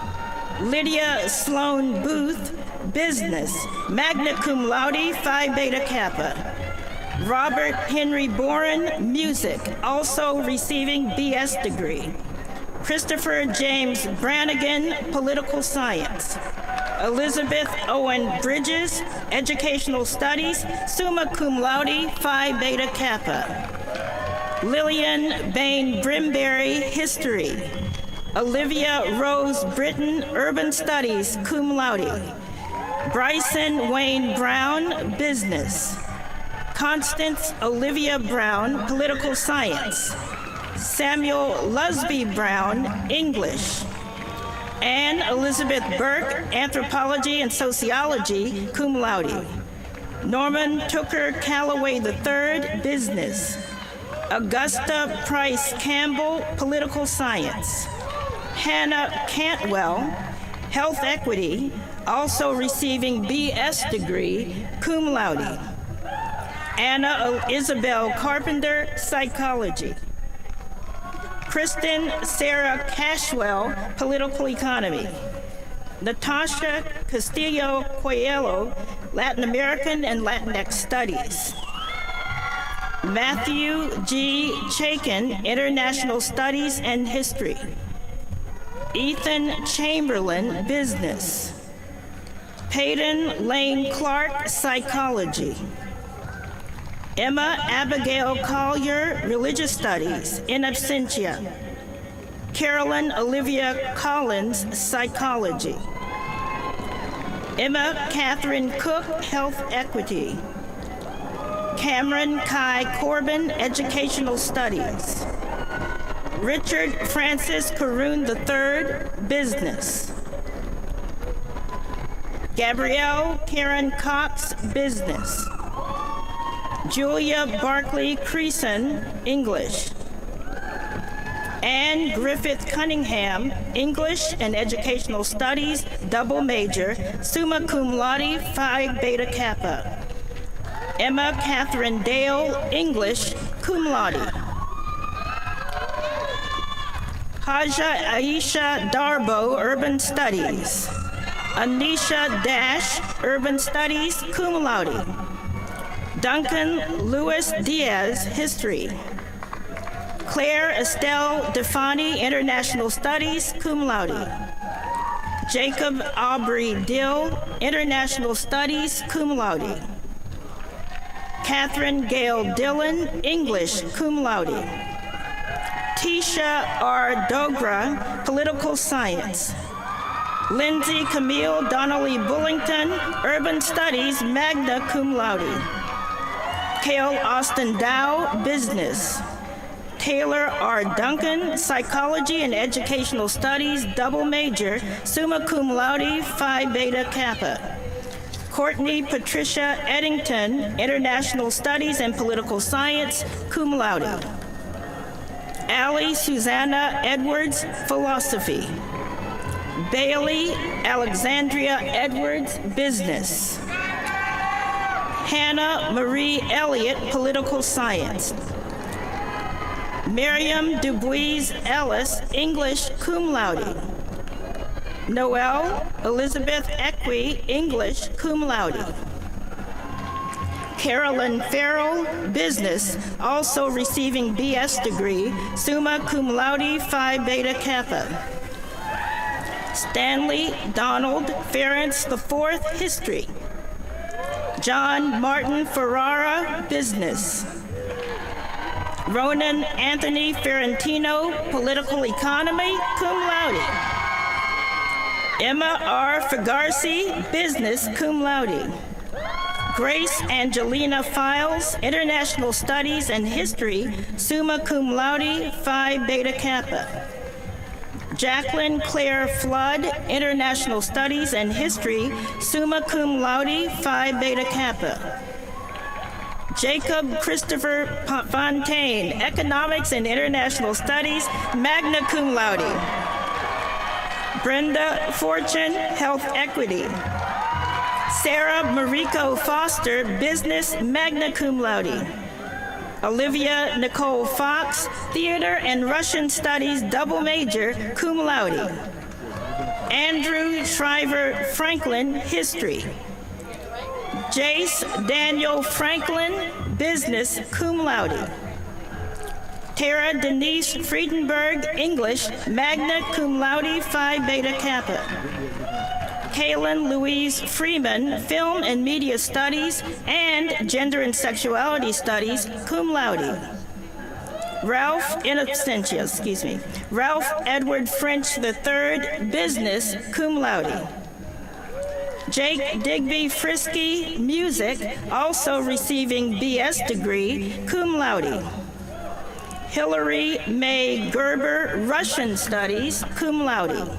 Lydia Sloan Booth, Business, magna cum laude, Phi Beta Kappa. Robert Henry Boren, Music, also receiving BS degree. Christopher James Brannigan, Political Science. Elizabeth Owen Bridges, Educational Studies, summa cum laude, Phi Beta Kappa. Lillian Bain Brimberry, History. Olivia Rose Britton, Urban Studies, cum laude. Bryson Wayne Brown, Business. Constance Olivia Brown, Political Science. Samuel Lusby Brown, English. Anne Elizabeth Burke, Anthropology and Sociology, cum laude. Norman Tooker Calloway III, Business. Augusta Price Campbell, Political Science. Hannah Cantwell, Health Equity, also receiving BS degree, cum laude. Anna Isabel Carpenter, Psychology. Kristen Sarah Cashwell, Political Economy. Natasha Castillo Coelho, Latin American and Latinx Studies. Matthew G. Chaikin, International Studies and History. Ethan Chamberlain, Business. Peyton Lane Clark, Psychology. Emma Abigail Collier, Religious Studies, in absentia. Carolyn Olivia Collins, Psychology. Emma Catherine Cook, Health Equity. Cameron Kai Corbin, Educational Studies. Richard Francis Caroon III, Business. Gabrielle Karen Cox, Business. Julia Barkley Creason, English. Anne Griffith Cunningham, English and Educational Studies, double major, summa cum laude, Phi Beta Kappa. Emma Catherine Dale, English, cum laude. Haja Aisha Darbo, Urban Studies. Anisha Dash, Urban Studies, cum laude. Duncan Lewis Diaz, History. Claire Estelle Defani, International Studies, cum laude. Jacob Aubrey Dill, International Studies, cum laude. Catherine Gail Dillon, English, cum laude. Tisha R. Dogra, Political Science. Lindsay Camille Donnelly Bullington, Urban Studies, magna cum laude. Cale Austin Dow, Business. Taylor R. Duncan, Psychology and Educational Studies, double major, summa cum laude, Phi Beta Kappa. Courtney Patricia Eddington, International Studies and Political Science, cum laude. Allie Susanna Edwards, Philosophy. Bailey Alexandria Edwards, Business. Hannah Marie Elliott, Political Science. Miriam Dubois Ellis, English, cum laude. Noelle Elizabeth Equi, English, cum laude. Carolyn Farrell, Business, also receiving BS degree, summa cum laude, Phi Beta Kappa. Stanley Donald Ferentz IV, History. John Martin Ferrara, Business. Ronan Anthony Ferentino, Political Economy, cum laude. Emma R. Fagarsi, Business, cum laude. Grace Angelina Files, International Studies and History, summa cum laude, Phi Beta Kappa. Jacqueline Claire Flood, International Studies and History, summa cum laude, Phi Beta Kappa. Jacob Christopher Fontaine, Economics and International Studies, magna cum laude. Brenda Fortune, Health Equity. Sarah Mariko Foster, Business, magna cum laude. Olivia Nicole Fox, Theater and Russian Studies, double major, cum laude. Andrew Shriver Franklin, History. Jace Daniel Franklin, Business, cum laude. Tara Denise Friedenberg, English, magna cum laude, Phi Beta Kappa. Kaylin Louise Freeman, Film and Media Studies and Gender and Sexuality Studies, cum laude. Ralph Edward French III, Business, cum laude. Jake Digby Frisky, Music, also receiving BS degree, cum laude. Hillary May Gerber, Russian Studies, cum laude.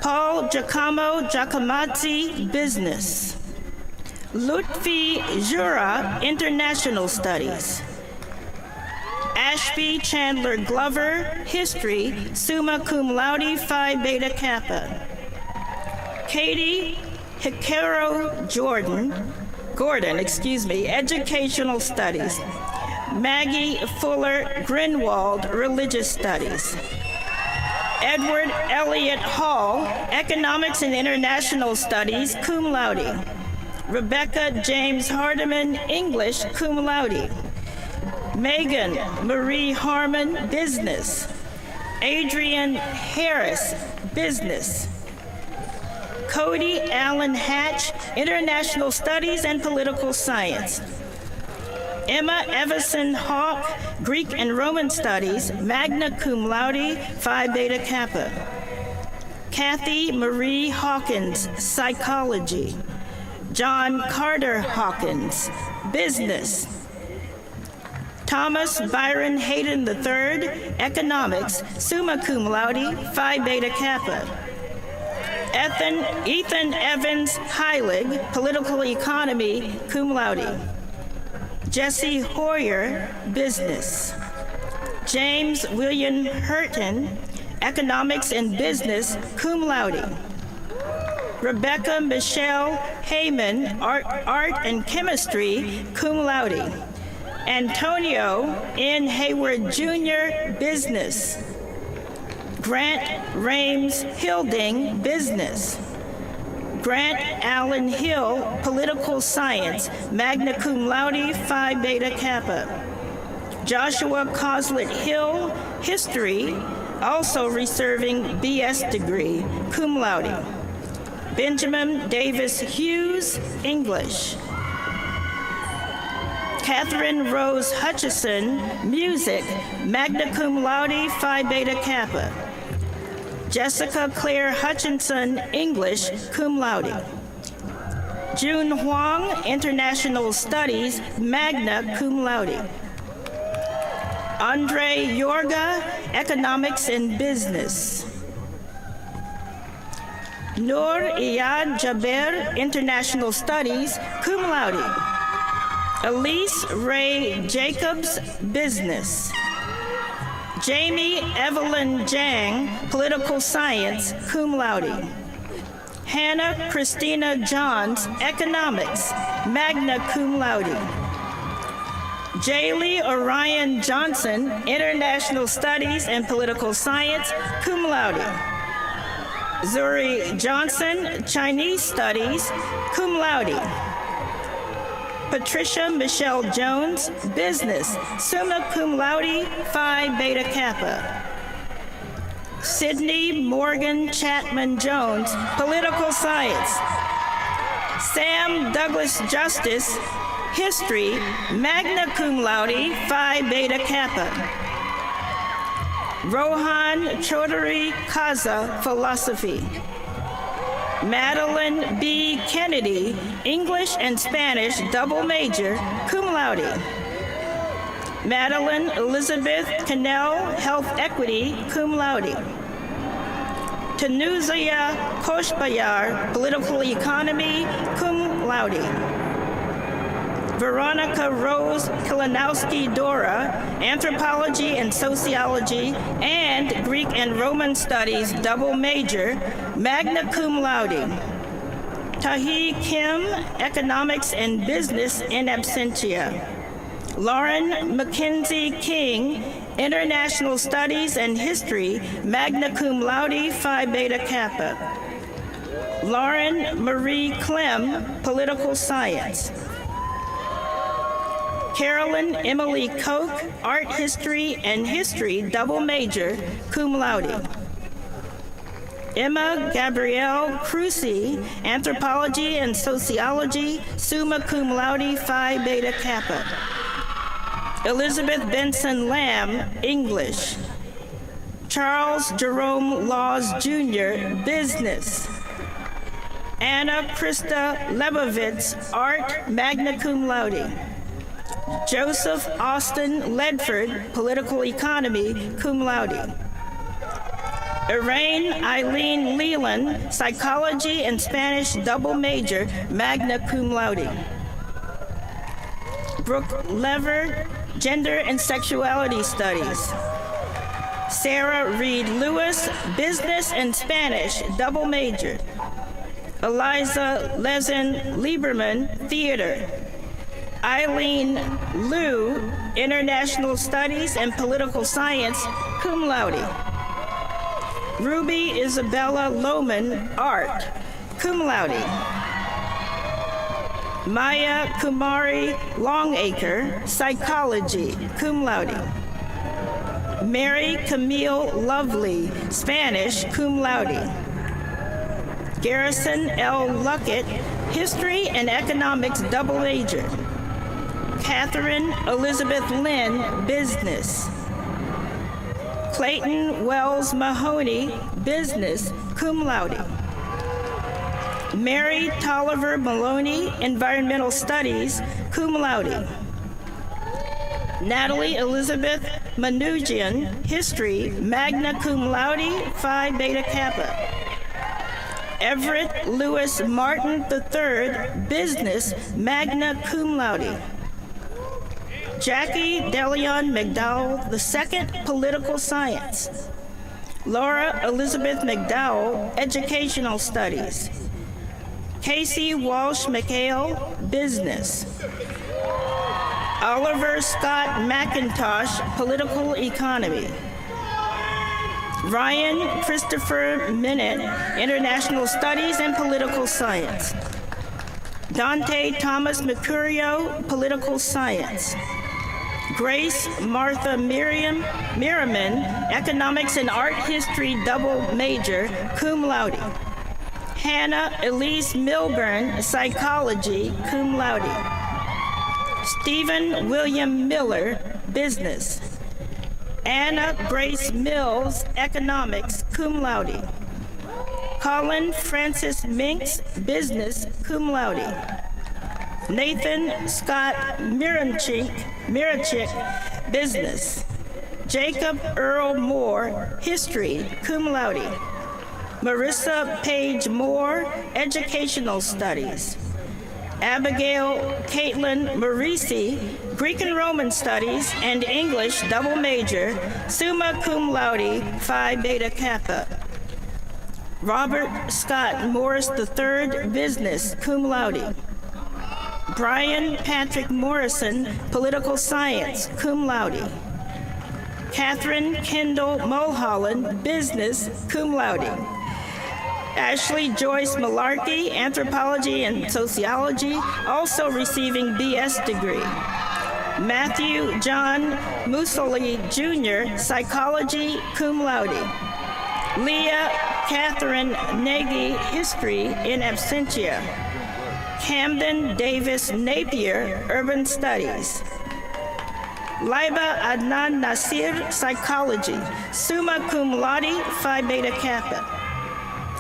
Paul Giacomo Giacomazzi, Business. Lutfi Jura, International Studies. Ashby Chandler Glover, History, summa cum laude, Phi Beta Kappa. Katie Hikaro Gordon, Educational Studies. Maggie Fuller Grinwald, Religious Studies. Edward Elliott Hall, Economics and International Studies, cum laude. Rebecca James Hardiman, English, cum laude. Megan Marie Harmon, Business. Adrian Harris, Business. Cody Allen Hatch, International Studies and Political Science. Emma Everson Hawk, Greek and Roman Studies, magna cum laude, Phi Beta Kappa. Kathy Marie Hawkins, Psychology. John Carter Hawkins, Business. Thomas Byron Hayden III, Economics, summa cum laude, Phi Beta Kappa. Ethan Evans Heilig, Political Economy, cum laude. Jesse Hoyer, Business. James William Hurton, Economics and Business, cum laude. Rebecca Michelle Heyman, Art and Chemistry, cum laude. Antonio N. Hayward Jr., Business. Grant Rames Hilding, Business. Grant Allen Hill, Political Science, magna cum laude, Phi Beta Kappa. Joshua Coslet Hill, History, also receiving BS degree, cum laude. Benjamin Davis Hughes, English. Catherine Rose Hutchison, Music, magna cum laude, Phi Beta Kappa. Jessica Claire Hutchinson, English, cum laude. June Huang, International Studies, magna cum laude. Andre Yorga, Economics and Business. Noor Iyad Jaber, International Studies, cum laude. Elise Ray Jacobs, Business. Jamie Evelyn Jang, Political Science, cum laude. Hannah Christina Johns, Economics, magna cum laude. Jaylee Orion Johnson, International Studies and Political Science, cum laude. Zuri Johnson, Chinese Studies, cum laude. Patricia Michelle Jones, Business, summa cum laude, Phi Beta Kappa. Sydney Morgan Chapman Jones, Political Science. Sam Douglas Justice, History, magna cum laude, Phi Beta Kappa. Rohan Chaudhary Kaza, Philosophy. Madeline B. Kennedy, English and Spanish, double major, cum laude. Madeline Elizabeth Cannell, Health Equity, cum laude. Tanuzia Koshbayar, Political Economy, cum laude. Veronica Rose Kalinowski Dora, Anthropology and Sociology and Greek and Roman Studies, double major, magna cum laude. Tahi Kim, Economics and Business in absentia. Lauren Mackenzie King, International Studies and History, magna cum laude, Phi Beta Kappa. Lauren Marie Clem, Political Science. Carolyn Emily Koch, Art History and History, double major, cum laude. Emma Gabrielle Crucy, Anthropology and Sociology, summa cum laude, Phi Beta Kappa. Elizabeth Benson Lamb, English. Charles Jerome Laws Jr., Business. Anna Krista Lebovitz, Art, magna cum laude. Joseph Austin Ledford, Political Economy, cum laude. Iraine Eileen Leland, Psychology and Spanish, double major, magna cum laude. Brooke Lever, Gender and Sexuality Studies. Sarah Reed Lewis, Business and Spanish, double major. Eliza Lezen Lieberman, Theater. Eileen Liu, International Studies and Political Science, cum laude. Ruby Isabella Lohman, Art, cum laude. Maya Kumari Longacre, Psychology, cum laude. Mary Camille Lovely, Spanish, cum laude. Garrison L. Luckett, History and Economics, double major. Catherine Elizabeth Lynn, Business. Clayton Wells Mahoney, Business, cum laude. Mary Tolliver Maloney, Environmental Studies, cum laude. Natalie Elizabeth Manugian, History, magna cum laude, Phi Beta Kappa. Everett Lewis Martin III, Business, magna cum laude. Jackie DeLeon McDowell II, Political Science. Laura Elizabeth McDowell, Educational Studies. Casey Walsh McHale, Business. Oliver Scott McIntosh, Political Economy. Ryan Christopher Minute, International Studies and Political Science. Dante Thomas Mercurio, Political Science. Grace Martha Merriman, Economics and Art History, double major, cum laude. Hannah Elise Milburn, Psychology, cum laude. Stephen William Miller, Business. Anna Grace Mills, Economics, cum laude. Colin Francis Minks, Business, cum laude. Nathan Scott Mirachik, Business. Jacob Earl Moore, History, cum laude. Marissa Page Moore, Educational Studies. Abigail Caitlin Marisi, Greek and Roman Studies and English, double major, summa cum laude, Phi Beta Kappa. Robert Scott Morris III, Business, cum laude. Brian Patrick Morrison, Political Science, cum laude. Catherine Kendall Mulholland, Business, cum laude. Ashley Joyce Malarkey, Anthropology and Sociology, also receiving BS degree. Matthew John Musoli Jr., Psychology, cum laude. Leah Catherine Nagy, History, in absentia. Camden Davis Napier, Urban Studies. Laiba Adnan Nasir, Psychology, summa cum laude, Phi Beta Kappa.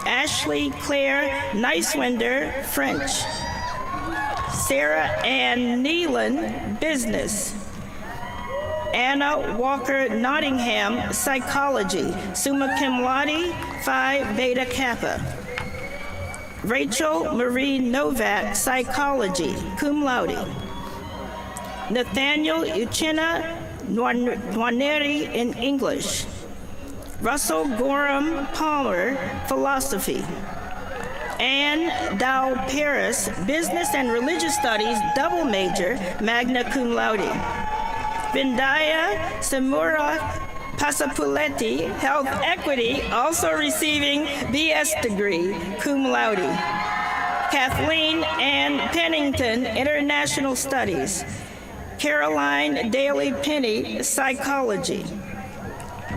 Ashley Claire Neiswinder, French. Sarah Ann Nealon, Business. Anna Walker Nottingham, Psychology, summa cum laude, Phi Beta Kappa. Rachel Marie Novak, Psychology, cum laude. Nathaniel Uchenna Honorary in English. Russell Gorham Palmer, Philosophy. Anne Dow Paris, Business and Religious Studies, double major, magna cum laude. Vindaya Samura Pasapuletti, Health Equity, also receiving BS degree, cum laude. Kathleen Ann Pennington, International Studies. Caroline Daly Penny, Psychology.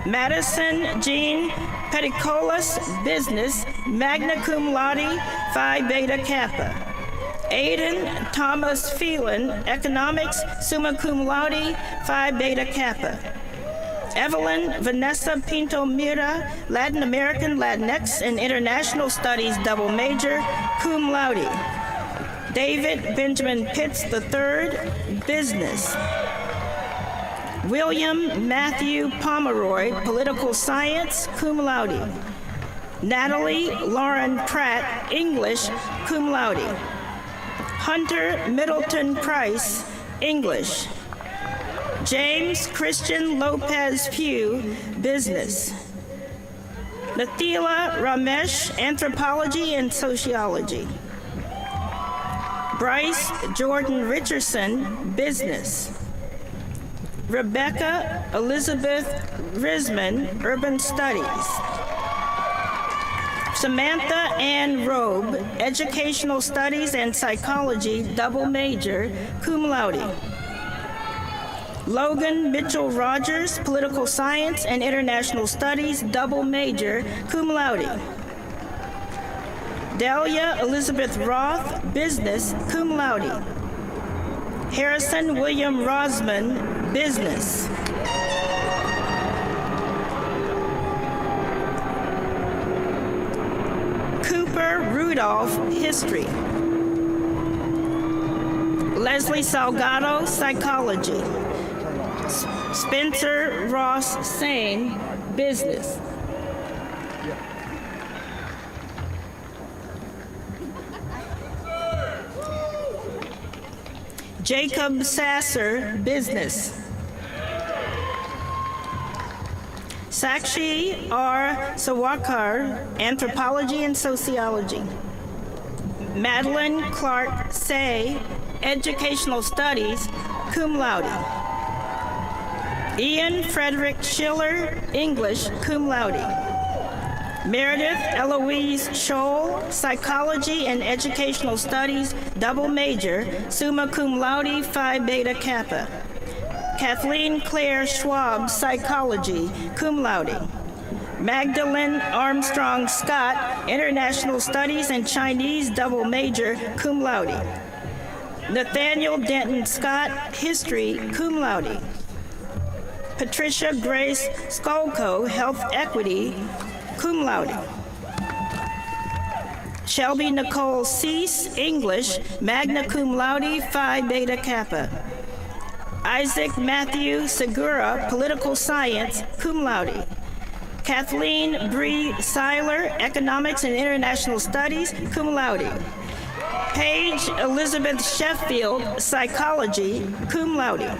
Madison Jean Peticolas, Business, magna cum laude, Phi Beta Kappa. Aidan Thomas Phelan, Economics, summa cum laude, Phi Beta Kappa. Evelyn Vanessa Pinto Mira, Latin American, Latinx, and International Studies, double major, cum laude. David Benjamin Pitts III, Business. William Matthew Pomeroy, Political Science, cum laude. Natalie Lauren Pratt, English, cum laude. Hunter Middleton Price, English. James Christian Lopez Pugh, Business. Nathila Ramesh, Anthropology and Sociology. Bryce Jordan Richardson, Business. Rebecca Elizabeth Risman, Urban Studies. Samantha Ann Robe, Educational Studies and Psychology, double major, cum laude. Logan Mitchell Rogers, Political Science and International Studies, double major, cum laude. Delia Elizabeth Roth, Business, cum laude. Harrison William Rosman, Business. Cooper Rudolph, History. Leslie Salgado, Psychology. Spencer Ross Sane, Business. Jacob Sasser, Business. Sakshi R. Sawakar, Anthropology and Sociology. Madeline Clark Say, Educational Studies, cum laude. Ian Frederick Schiller, English, cum laude. Meredith Eloise Scholl, Psychology and Educational Studies, double major, summa cum laude, Phi Beta Kappa. Kathleen Claire Schwab, Psychology, cum laude. Magdalene Armstrong Scott, International Studies and Chinese, double major, cum laude. Nathaniel Denton Scott, History, cum laude. Patricia Grace Skolko, Health Equity, cum laude. Shelby Nicole Cease, English, magna cum laude, Phi Beta Kappa. Isaac Matthew Segura, Political Science, cum laude. Kathleen Bree Seiler, Economics and International Studies, cum laude. Paige Elizabeth Sheffield, Psychology, cum laude.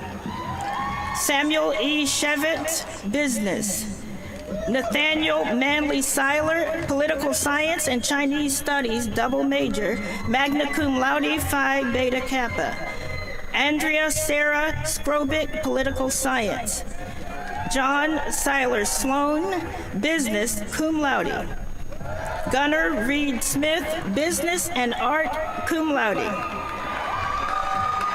Samuel E. Shevitz, Business. Nathaniel Manley Seiler, Political Science and Chinese Studies, double major, magna cum laude, Phi Beta Kappa. Andrea Sarah Skrobic, Political Science. John Seiler Sloan, Business, cum laude. Gunnar Reed Smith, Business and Art, cum laude.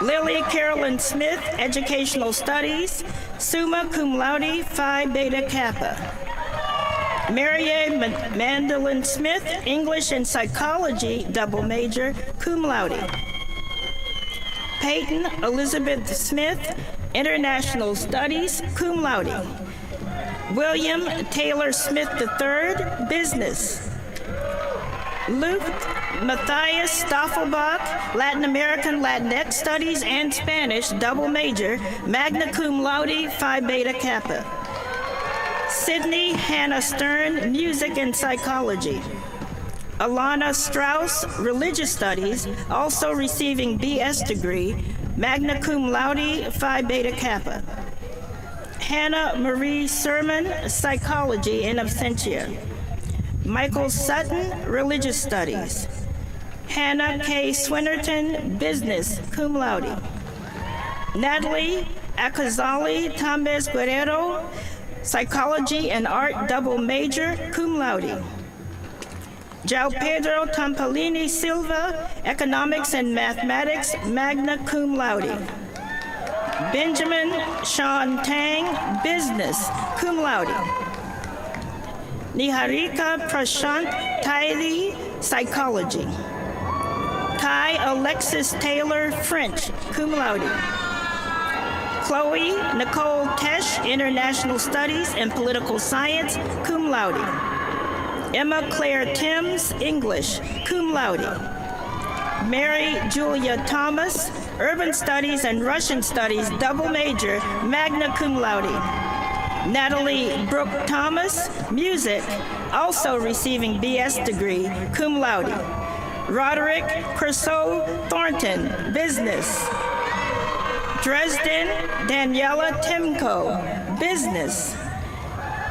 Lily Carolyn Smith, Educational Studies, summa cum laude, Phi Beta Kappa. Marianne Mandolin Smith, English and Psychology, double major, cum laude. Peyton Elizabeth Smith, International Studies, cum laude. William Taylor Smith III, Business. Luke Matthias Staffelbach, Latin American Latinx Studies and Spanish, double major, magna cum laude, Phi Beta Kappa. Sydney Hannah Stern, Music and Psychology. Alana Strauss, Religious Studies, also receiving BS degree, magna cum laude, Phi Beta Kappa. Hannah Marie Sermon, Psychology in absentia. Michael Sutton, Religious Studies. Hannah K. Swinnerton, Business, cum laude. Natalie Akazali Tambez Guerrero, Psychology and Art, double major, cum laude. João Pedro Tampolini Silva, Economics and Mathematics, magna cum laude. Benjamin Sean Tang, Business, cum laude. Niharika Prashant Tairi, Psychology. Kai Alexis Taylor, French, cum laude. Chloe Nicole Tesh, International Studies and Political Science, cum laude. Emma Claire Timms, English, cum laude. Mary Julia Thomas, Urban Studies and Russian Studies, double major, magna cum laude. Natalie Brooke Thomas, Music, also receiving BS degree, cum laude. Roderick Curso Thornton, Business. Dresden Daniela Timko, Business.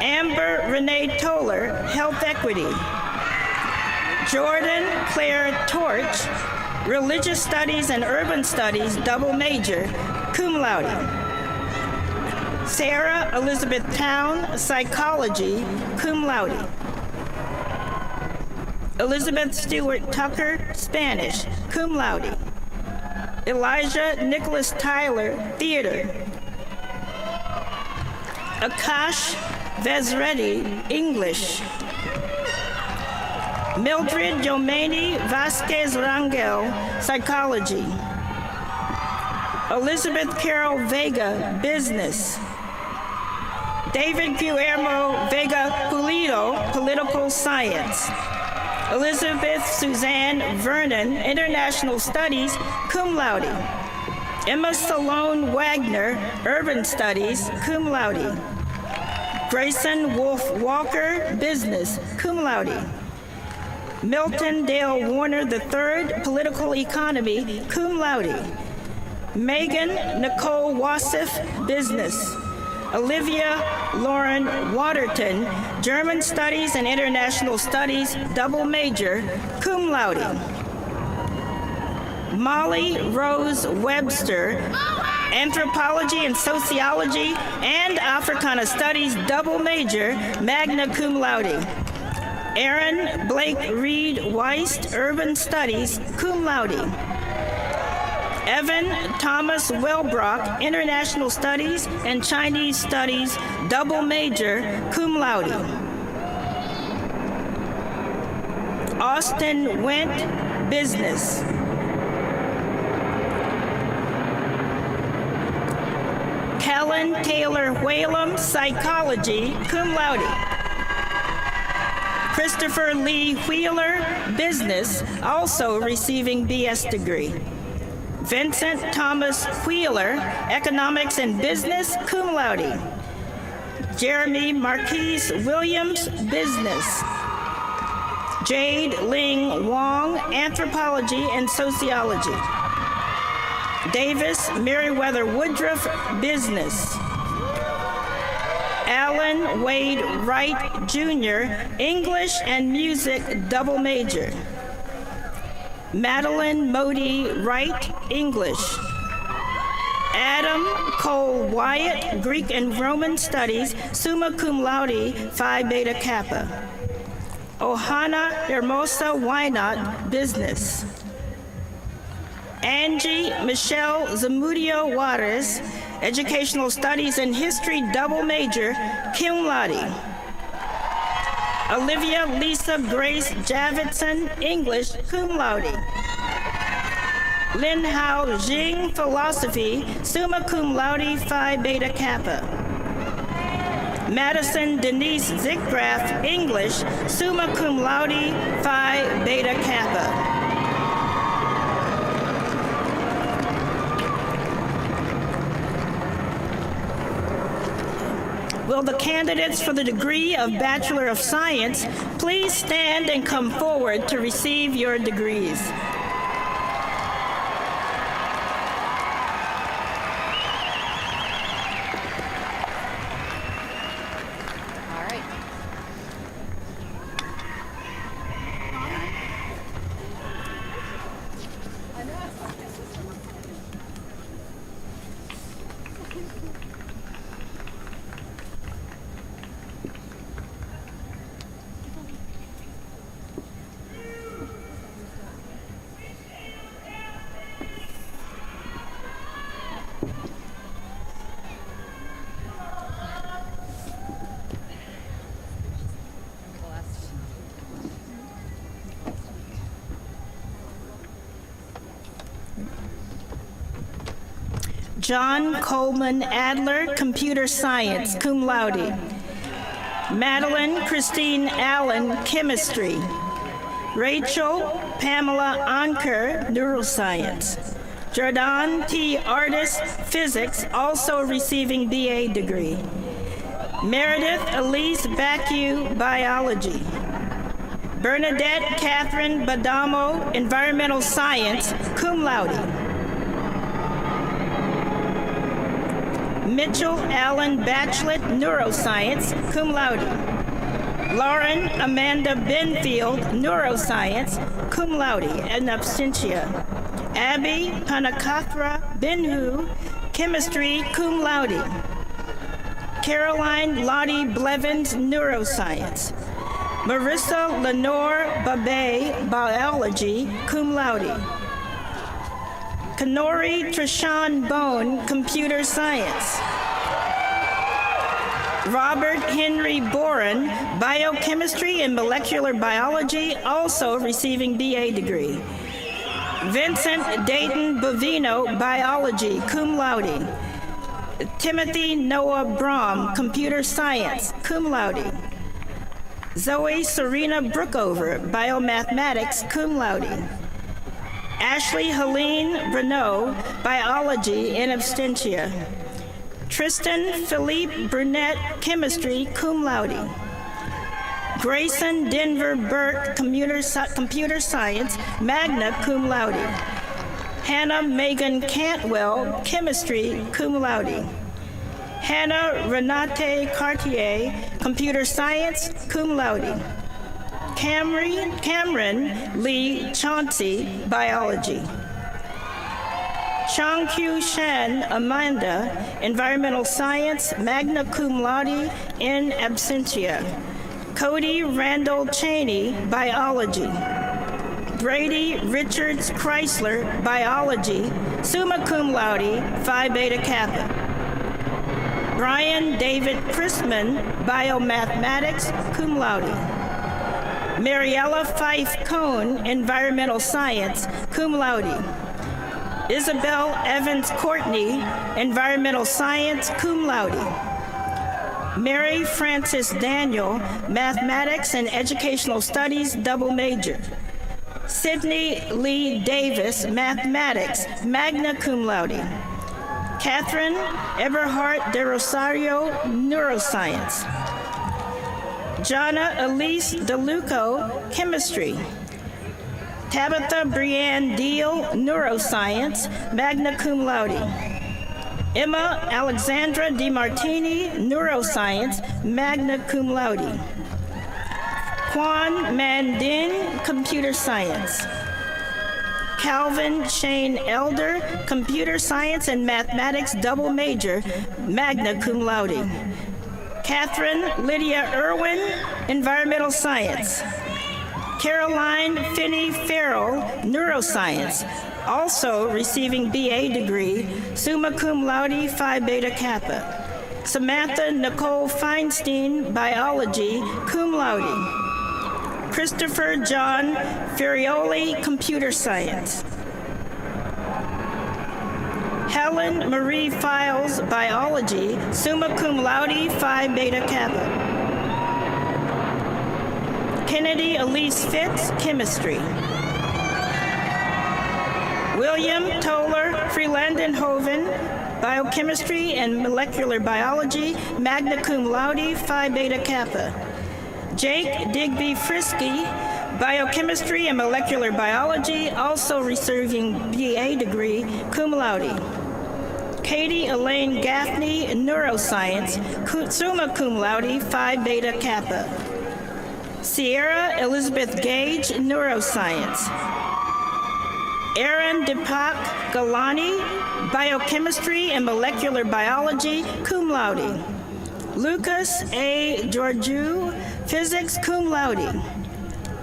Amber Renee Toller, Health Equity. Jordan Claire Torch, Religious Studies and Urban Studies, double major, cum laude. Sarah Elizabeth Town, Psychology, cum laude. Elizabeth Stewart Tucker, Spanish, cum laude. Elijah Nicholas Tyler, Theater. Akash Vezredi, English. Mildred Yomeni Vasquez Rangel, Psychology. Elizabeth Carol Vega, Business. David Guillermo Vega Pulido, Political Science. Elizabeth Suzanne Vernon, International Studies, cum laude. Emma Salone Wagner, Urban Studies, cum laude. Grayson Wolf Walker, Business, cum laude. Milton Dale Warner III, Political Economy, cum laude. Megan Nicole Wassif, Business. Olivia Lauren Waterton, German Studies and International Studies, double major, cum laude. Molly Rose Webster, Anthropology and Sociology and Africana Studies, double major, magna cum laude. Aaron Blake Reed Weist, Urban Studies, cum laude. Evan Thomas Wellbrock, International Studies and Chinese Studies, double major, cum laude. Austin Went, Business. Kellen Taylor Whalum, Psychology, cum laude. Christopher Lee Wheeler, Business, also receiving BS degree. Vincent Thomas Wheeler, Economics and Business, cum laude. Jeremy Marquise Williams, Business. Jade Ling Wong, Anthropology and Sociology. Davis Meriwether Woodruff, Business. Alan Wade Wright, Jr., English and Music, double major. Madeline Modi Wright, English. Adam Cole Wyatt, Greek and Roman Studies, summa cum laude, Phi Beta Kappa. Ohana Hermosa Wynot, Business. Angie Michelle Zamudio Juarez, Educational Studies and History, double major, cum laude. Olivia Lisa Grace Javidson, English, cum laude. Lin Hao Jing, Philosophy, summa cum laude, Phi Beta Kappa. Madison Denise Zickgraf, English, summa cum laude, Phi Beta Kappa. Will the candidates for the degree of Bachelor of Science please stand and come forward to receive your degrees? John Coleman Adler, Computer Science, cum laude. Madeline Christine Allen, Chemistry. Rachel Pamela Anker, Neuroscience. Jordan T. Artis, Physics, also receiving BA degree. Meredith Elise Bacchio, Biology. Bernadette Catherine Badamo, Environmental Science, cum laude. Mitchell Allen Bachelet, Neuroscience, cum laude. Lauren Amanda Benfield, Neuroscience, cum laude, and absentia. Abby Panakathra Benhu, Chemistry, cum laude. Caroline Lottie Blevins, Neuroscience. Marissa Lenore Babé, Biology, cum laude. Kanori Trishan Bone, Computer Science. Robert Henry Boren, Biochemistry and Molecular Biology, also receiving BA degree. Vincent Dayton Bovino, Biology, cum laude. Timothy Noah Brom, Computer Science, cum laude. Zoe Serena Brookover, Biomathematics, cum laude. Ashley Helene Renault, Biology, in absentia. Tristan Philippe Brunette, Chemistry, cum laude. Grayson Denver Burke, Computer Science, magna cum laude. Hannah Megan Cantwell, Chemistry, cum laude. Hannah Renate Cartier, Computer Science, cum laude. Cameron Lee Chauncey, Biology. Changkyu Shan Amanda, Environmental Science, magna cum laude, in absentia. Cody Randall Cheney, Biology. Brady Richards Chrysler, Biology, summa cum laude, Phi Beta Kappa. Brian David Chrisman, Biomathematics, cum laude. Mariella Fife Cohn, Environmental Science, cum laude. Isabel Evans Courtney, Environmental Science, cum laude. Mary Frances Daniel, Mathematics and Educational Studies, double major. Sydney Lee Davis, Mathematics, magna cum laude. Catherine Eberhardt de Rosario, Neuroscience. Jana Elise DeLuco, Chemistry. Tabitha Brianne Deal, Neuroscience, magna cum laude. Emma Alexandra DiMartini, Neuroscience, magna cum laude. Quan Mandin, Computer Science. Calvin Shane Elder, Computer Science and Mathematics double major, magna cum laude. Catherine Lydia Irwin, Environmental Science. Caroline Finney Farrell, Neuroscience, also receiving BA degree, summa cum laude, Phi Beta Kappa. Samantha Nicole Feinstein, Biology, cum laude. Christopher John Ferrioli, Computer Science. Helen Marie Files, Biology, summa cum laude, Phi Beta Kappa. Kennedy Elise Fitz, Chemistry. William Toller Freelandenhoven, Biochemistry and Molecular Biology, magna cum laude, Phi Beta Kappa. Jake Digby Frisky, Biochemistry and Molecular Biology, also receiving BA degree, cum laude. Katie Elaine Gaffney, Neuroscience, summa cum laude, Phi Beta Kappa. Sierra Elizabeth Gage, Neuroscience. Aaron Deepak Galani, Biochemistry and Molecular Biology, cum laude. Lucas A. Georgiou, Physics, cum laude.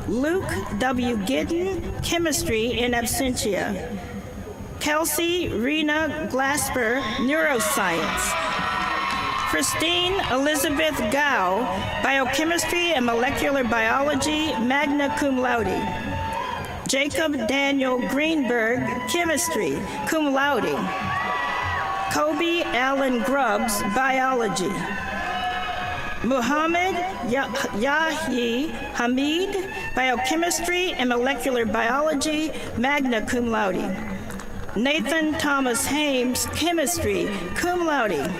Luke W. Gidden, Chemistry in absentia. Kelsey Rena Glasper, Neuroscience. Christine Elizabeth Gao, Biochemistry and Molecular Biology, magna cum laude. Jacob Daniel Greenberg, Chemistry, cum laude. Kobe Allen Grubbs, Biology. Muhammad Yahi Hamid, Biochemistry and Molecular Biology, magna cum laude. Nathan Thomas Hames, Chemistry, cum laude.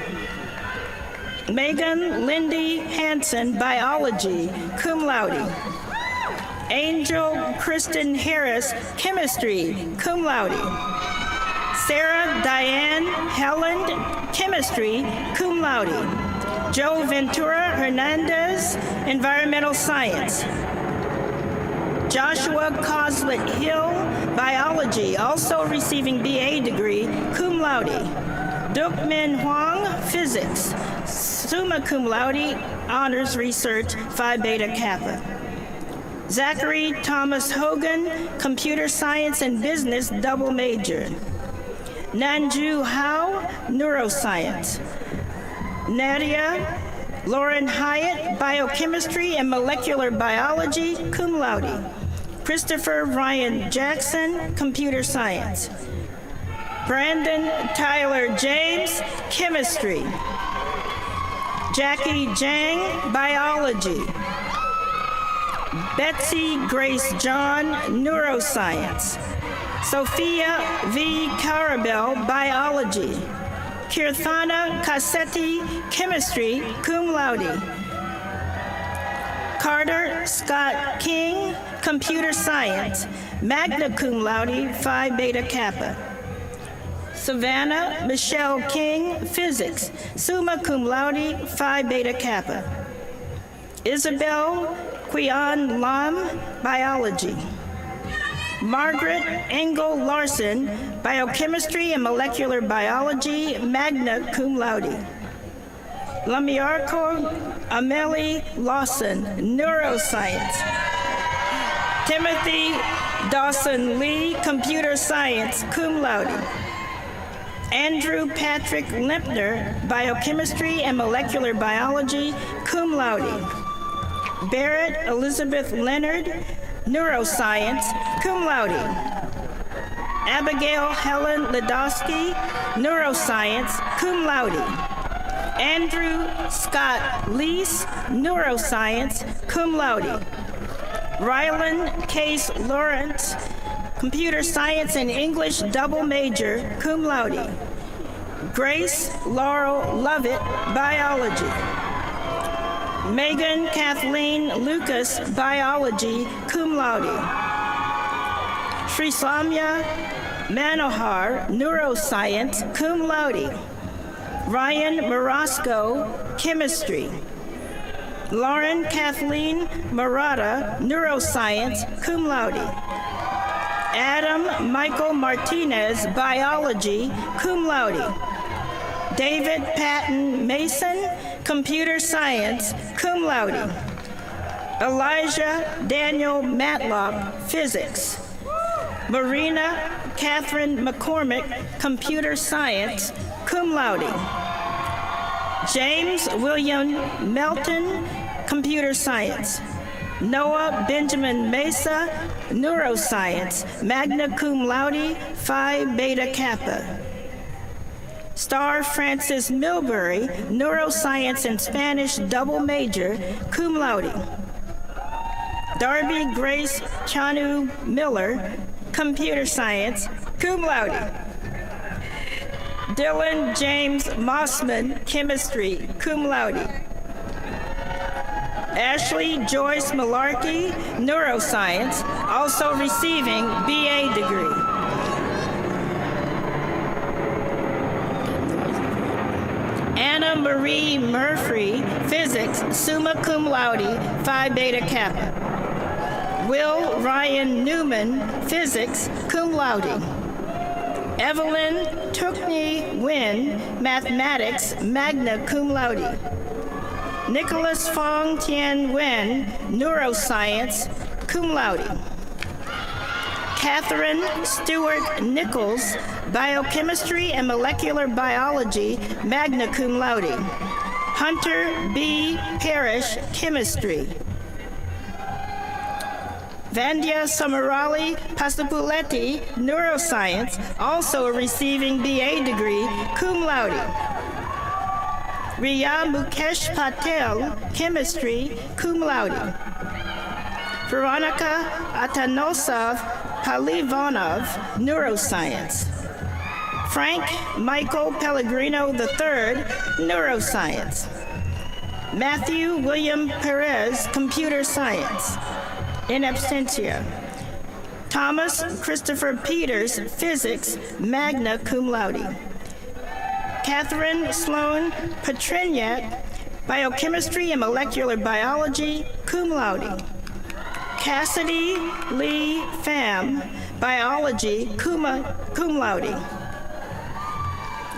Megan Lindy Hansen, Biology, cum laude. Angel Kristen Harris, Chemistry, cum laude. Sarah Diane Helland, Chemistry, cum laude. Joe Ventura Hernandez, Environmental Science. Joshua Coslet Hill, Biology, also receiving BA degree, cum laude. Dukmin Huang, Physics, summa cum laude, Honors Research, Phi Beta Kappa. Zachary Thomas Hogan, Computer Science and Business, double major. Nanju Hao, Neuroscience. Nadia Lauren Hyatt, Biochemistry and Molecular Biology, cum laude. Christopher Ryan Jackson, Computer Science. Brandon Tyler James, Chemistry. Jackie Jang, Biology. Betsy Grace John, Neuroscience. Sophia V. Carabel, Biology. Kirthana Cassetti, Chemistry, cum laude. Carter Scott King, Computer Science, magna cum laude, Phi Beta Kappa. Savannah Michelle King, Physics, summa cum laude, Phi Beta Kappa. Isabel Quian Lam, Biology. Margaret Engel Larson, Biochemistry and Molecular Biology, magna cum laude. Lamiarco Amelie Lawson, Neuroscience. Timothy Dawson Lee, Computer Science, cum laude. Andrew Patrick Lempner, Biochemistry and Molecular Biology, cum laude. Barrett Elizabeth Leonard, Neuroscience, cum laude. Abigail Helen Ledowski, Neuroscience, cum laude. Andrew Scott Lease, Neuroscience, cum laude. Rylan Case Lawrence, Computer Science and English double major, cum laude. Grace Laurel Lovett, Biology. Megan Kathleen Lucas, Biology, cum laude. Srisamya Manohar, Neuroscience, cum laude. Ryan Marasco, Chemistry. Lauren Kathleen Murata, Neuroscience, cum laude. Adam Michael Martinez, Biology, cum laude. David Patton Mason, Computer Science, cum laude. Elijah Daniel Matlock, Physics. Marina Catherine McCormick, Computer Science, cum laude. James William Melton, Computer Science. Noah Benjamin Mesa, Neuroscience, magna cum laude, Phi Beta Kappa. Star Francis Milbury, Neuroscience and Spanish double major, cum laude. Darby Grace Chanu Miller, Computer Science, cum laude. Dylan James Mossman, Chemistry, cum laude. Ashley Joyce Malarkey, Neuroscience, also receiving BA degree. Anna Marie Murphy, Physics, summa cum laude, Phi Beta Kappa. Will Ryan Newman, Physics, cum laude. Evelyn Tukney Nguyen, Mathematics, magna cum laude. Nicholas Fong Tien Nguyen, Neuroscience, cum laude. Catherine Stewart Nichols, Biochemistry and Molecular Biology, magna cum laude. Hunter B. Parrish, Chemistry. Vandya Samarali Pasapuletti, Neuroscience, also receiving BA degree, cum laude. Riya Mukesh Patel, Chemistry, cum laude. Veronica Atanosov Palivanov, Neuroscience. Frank Michael Pellegrino III, Neuroscience. Matthew William Perez, Computer Science. In absentia. Thomas Christopher Peters, Physics, magna cum laude. Catherine Sloan Petriniak, Biochemistry and Molecular Biology, cum laude. Cassidy Lee Pham, Biology, cum laude.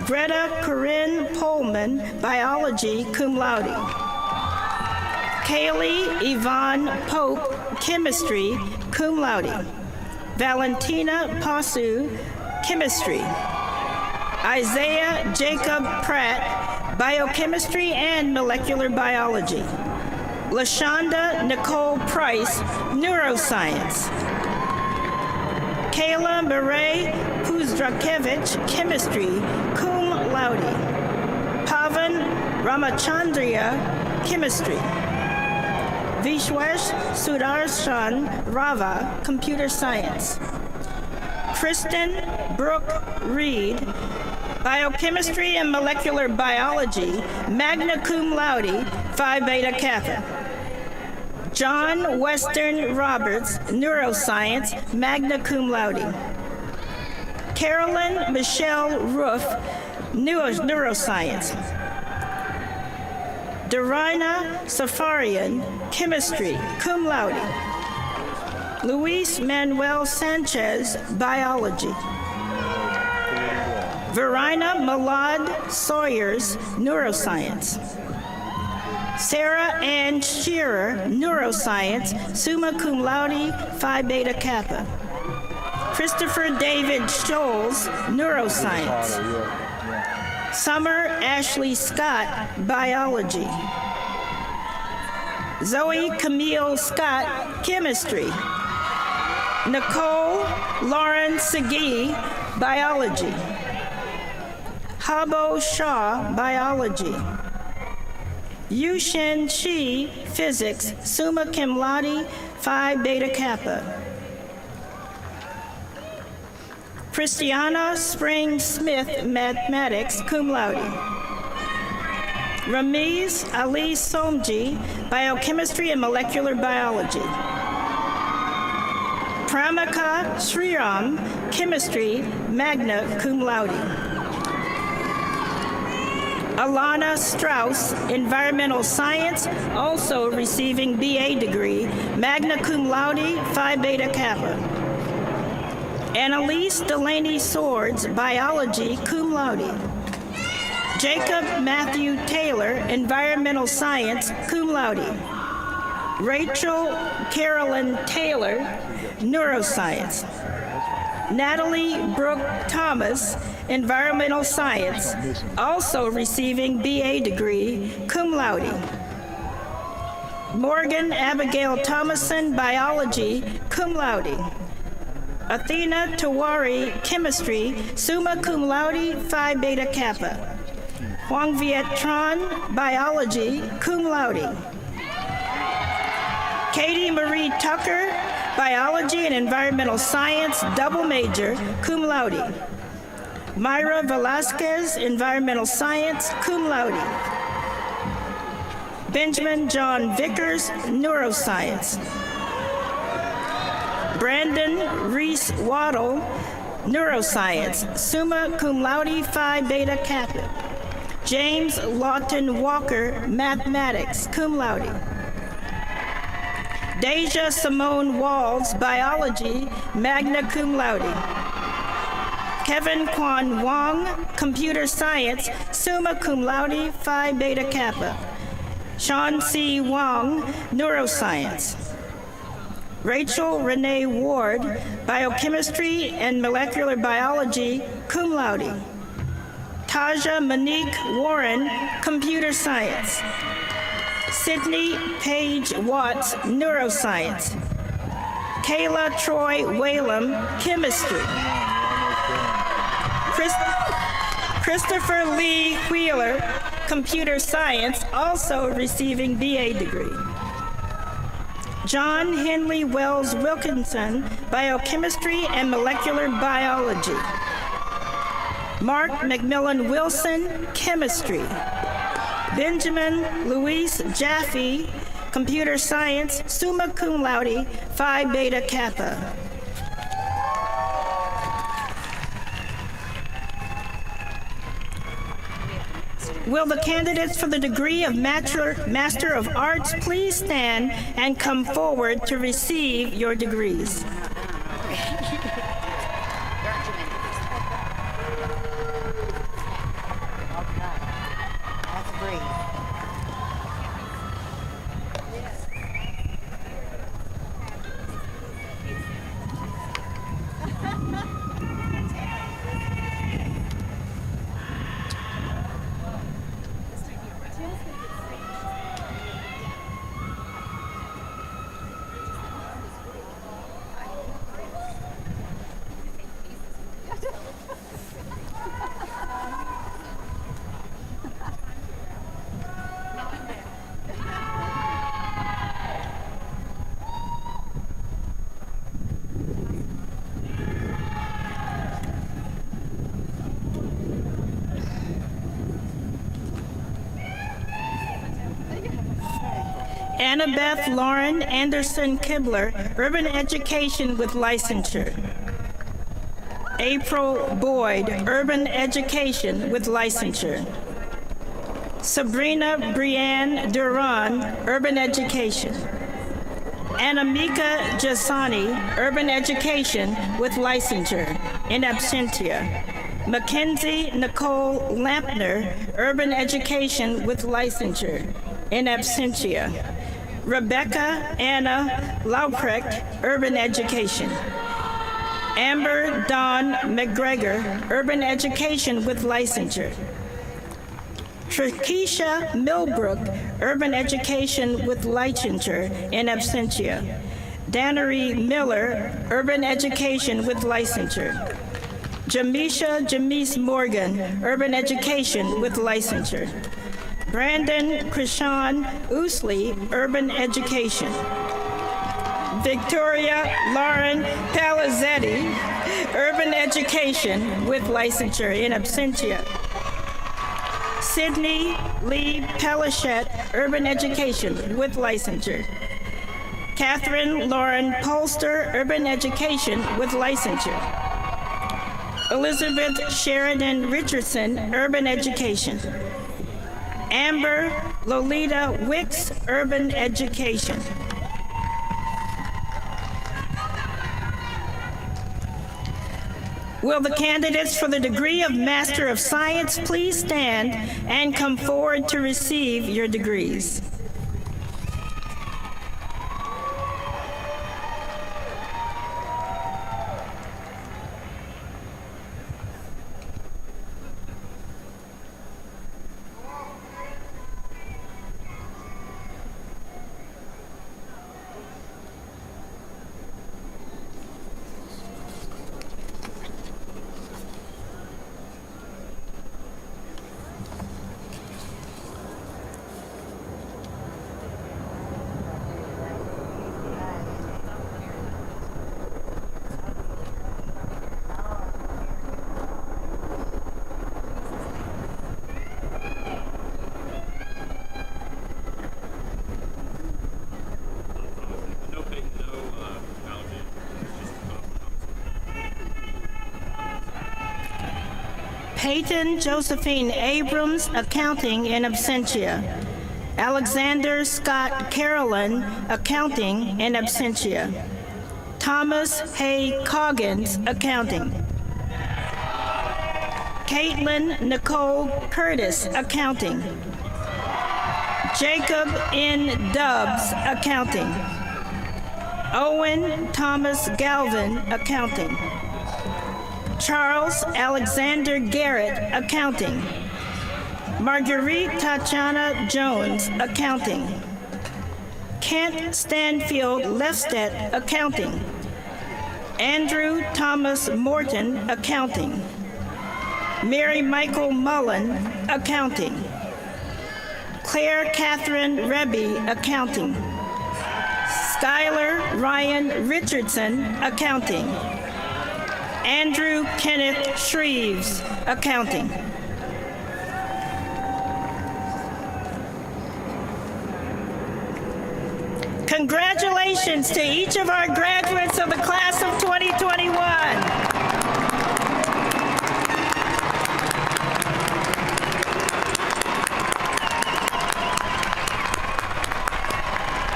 Greta Corinne Pullman, Biology, cum laude. Kaylee Yvonne Pope, Chemistry, cum laude. Valentina Pasu, Chemistry. Isaiah Jacob Pratt, Biochemistry and Molecular Biology. LaShonda Nicole Price, Neuroscience. Kayla Murray Puzdrakevich, Chemistry, cum laude. Pavan Ramachandria, Chemistry. Vishwesh Sudarshan Rava, Computer Science. Kristen Brooke Reed, Biochemistry and Molecular Biology, magna cum laude, Phi Beta Kappa. John Western Roberts, Neuroscience, magna cum laude. Carolyn Michelle Roof, Neuroscience. Darina Safarian, Chemistry, cum laude. Luis Manuel Sanchez, Biology. Verina Malad Sawyers, Neuroscience. Sarah Ann Shearer, Neuroscience, summa cum laude, Phi Beta Kappa. Christopher David Scholes, Neuroscience. Summer Ashley Scott, Biology. Zoe Camille Scott, Chemistry. Nicole Lauren Segui, Biology. Habo Shaw, Biology. Yushin Shi, Physics, summa cum laude, Phi Beta Kappa. Christiana Spring Smith, Mathematics, cum laude. Ramiz Ali Somji, Biochemistry and Molecular Biology. Pramika Sriram, Chemistry, magna cum laude. Alana Strauss, Environmental Science, also receiving BA degree, magna cum laude, Phi Beta Kappa. Annalise Delaney Swords, Biology, cum laude. Jacob Matthew Taylor, Environmental Science, cum laude. Rachel Carolyn Taylor, Neuroscience. Natalie Brooke Thomas, Environmental Science, also receiving BA degree, cum laude. Morgan Abigail Thomason, Biology, cum laude. Athena Tawari, Chemistry, summa cum laude, Phi Beta Kappa. Huang Viet Tran, Biology, cum laude. Katie Marie Tucker, Biology and Environmental Science, double major, cum laude. Myra Velasquez, Environmental Science, cum laude. Benjamin John Vickers, Neuroscience. Brandon Reese Waddle, Neuroscience, summa cum laude, Phi Beta Kappa. James Lawton Walker, Mathematics, cum laude. Deja Simone Walls, Biology, magna cum laude. Kevin Quan Wong, Computer Science, summa cum laude, Phi Beta Kappa. Sean C. Wong, Neuroscience. Rachel Renee Ward, Biochemistry and Molecular Biology, cum laude. Taja Monique Warren, Computer Science. Sydney Paige Watts, Neuroscience. Kayla Troy Whalum, Chemistry. Christopher Lee Wheeler, Computer Science, also receiving BA degree. John Henley Wells Wilkinson, Biochemistry and Molecular Biology. Mark McMillan Wilson, Chemistry. Benjamin Luis Jaffe, Computer Science, summa cum laude, Phi Beta Kappa. Will the candidates for the degree of Master of Arts please stand and come forward to receive your degrees? Annabeth Lauren Anderson Kibler, Urban Education with licensure. April Boyd, Urban Education with licensure. Sabrina Brianne Duran, Urban Education. Anamika Jasani, Urban Education with licensure, in absentia. Mackenzie Nicole Lampner, Urban Education with licensure, in absentia. Rebecca Anna Lauprecht, Urban Education. Amber Dawn McGregor, Urban Education with licensure. Trakesha Millbrook, Urban Education with licensure, in absentia. Dannery Miller, Urban Education with licensure. Jamise Morgan, Urban Education with licensure. Brandon Krishan Ousley, Urban Education. Victoria Lauren Palazzetti, Urban Education with licensure in absentia. Sydney Lee Pellichet, Urban Education with licensure. Catherine Lauren Polster, Urban Education with licensure. Elizabeth Sheridan Richardson, Urban Education. Amber Lolita Wicks, Urban Education. Will the candidates for the degree of Master of Science please stand and come forward to receive your degrees? Peyton Josephine Abrams, Accounting in absentia. Alexander Scott Carolyn, Accounting in absentia. Thomas Hay Coggins, Accounting. Caitlin Nicole Curtis, Accounting. Jacob N. Dubbs, Accounting. Owen Thomas Galvin, Accounting. Charles Alexander Garrett, Accounting. Marguerite Tatiana Jones, Accounting. Kent Stanfield Lefstedt, Accounting. Andrew Thomas Morton, Accounting. Mary Michael Mullen, Accounting. Claire Catherine Rebbe, Accounting. Skylar Ryan Richardson, Accounting. Andrew Kenneth Shreves, Accounting. Congratulations to each of our graduates of the class of 2021.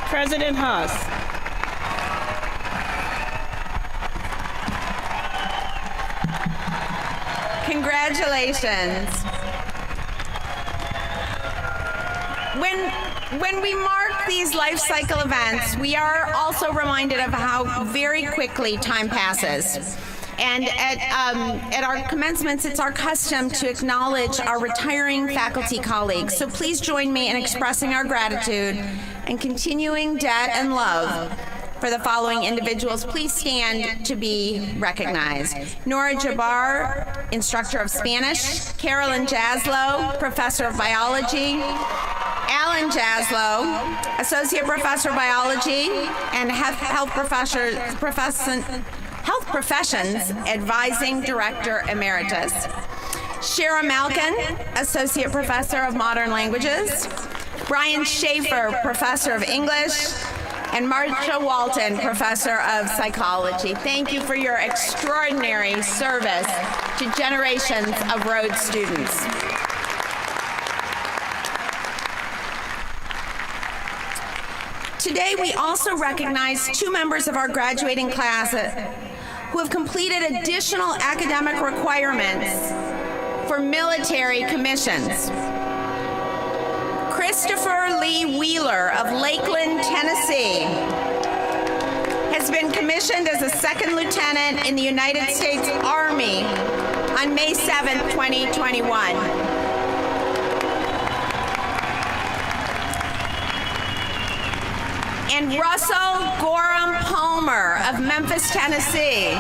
President Haas. Congratulations. When we mark these life cycle events, we are also reminded of how very quickly time passes. And at our commencements, it's our custom to acknowledge our retiring faculty colleagues. So please join me in expressing our gratitude and continuing debt and love for the following individuals. Please stand to be recognized. Nora Jabbar, Instructor of Spanish. Carolyn Jaslow, Professor of Biology. Alan Jaslow, Associate Professor of Biology and Health Professions Advising Director Emeritus. Shara Malkin, Associate Professor of Modern Languages. Brian Schaefer, Professor of English. And Marcia Walton, Professor of Psychology. Thank you for your extraordinary service to generations of Rhodes students. Today, we also recognize two members of our graduating class who have completed additional academic requirements for military commissions. Christopher Lee Wheeler of Lakeland, Tennessee, has been commissioned as a second lieutenant in the United States Army on May 7, 2021. And Russell Gorham Palmer of Memphis, Tennessee.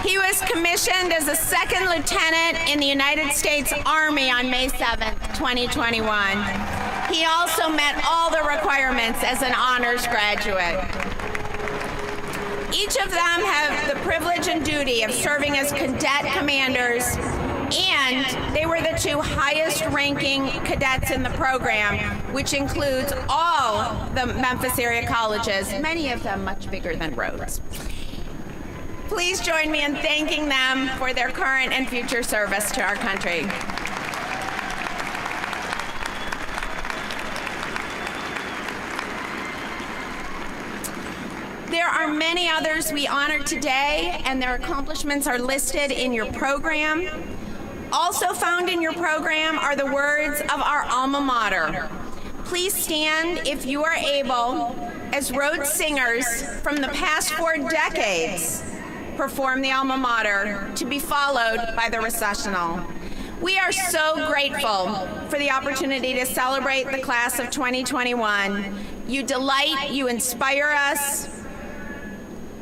He was commissioned as a second lieutenant in the United States Army on May 7th, 2021. He also met all the requirements as an honors graduate. Each of them have the privilege and duty of serving as cadet commanders, and they were the 2 highest ranking cadets in the program, which includes all the Memphis area colleges, many of them much bigger than Rhodes. Please join me in thanking them for their current and future service to our country. There are many others we honor today, and their accomplishments are listed in your program. Also found in your program are the words of our alma mater. Please stand if you are able, as Rhodes singers from the past 4 decades perform the alma mater, to be followed by the Recessional. We are so grateful for the opportunity to celebrate the class of 2021. You delight, you inspire us.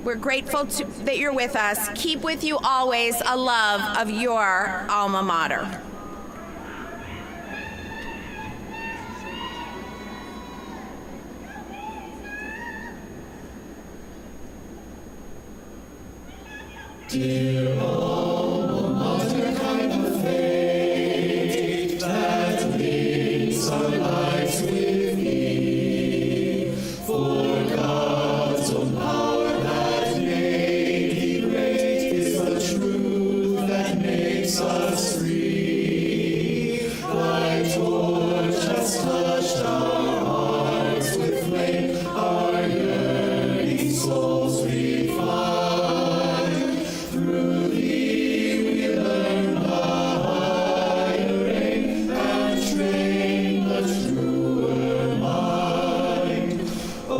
We're grateful that you're with us. Keep with you always a love of your alma mater. Dear alma mater, kind of fate that links our lives with thee, for God's own power that made thee great is the truth that makes us free. Thy torch has touched our hearts with flame, our yearning souls we find. Through thee we learn the higher aim and train the truer mind. O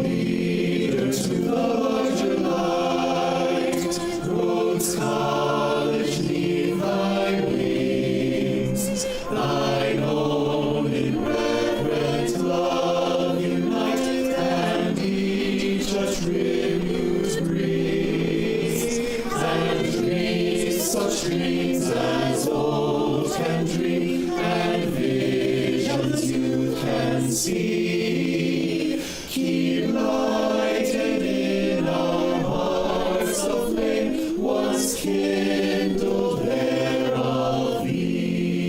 leader to the larger light, Rhodes College, leave thy wings. Thine own in reverent love unite, and each a tribute brings. And dreams, such dreams as old can dream, and visions youth can see. Keep lighted in our hearts the flame once kindled there of thee.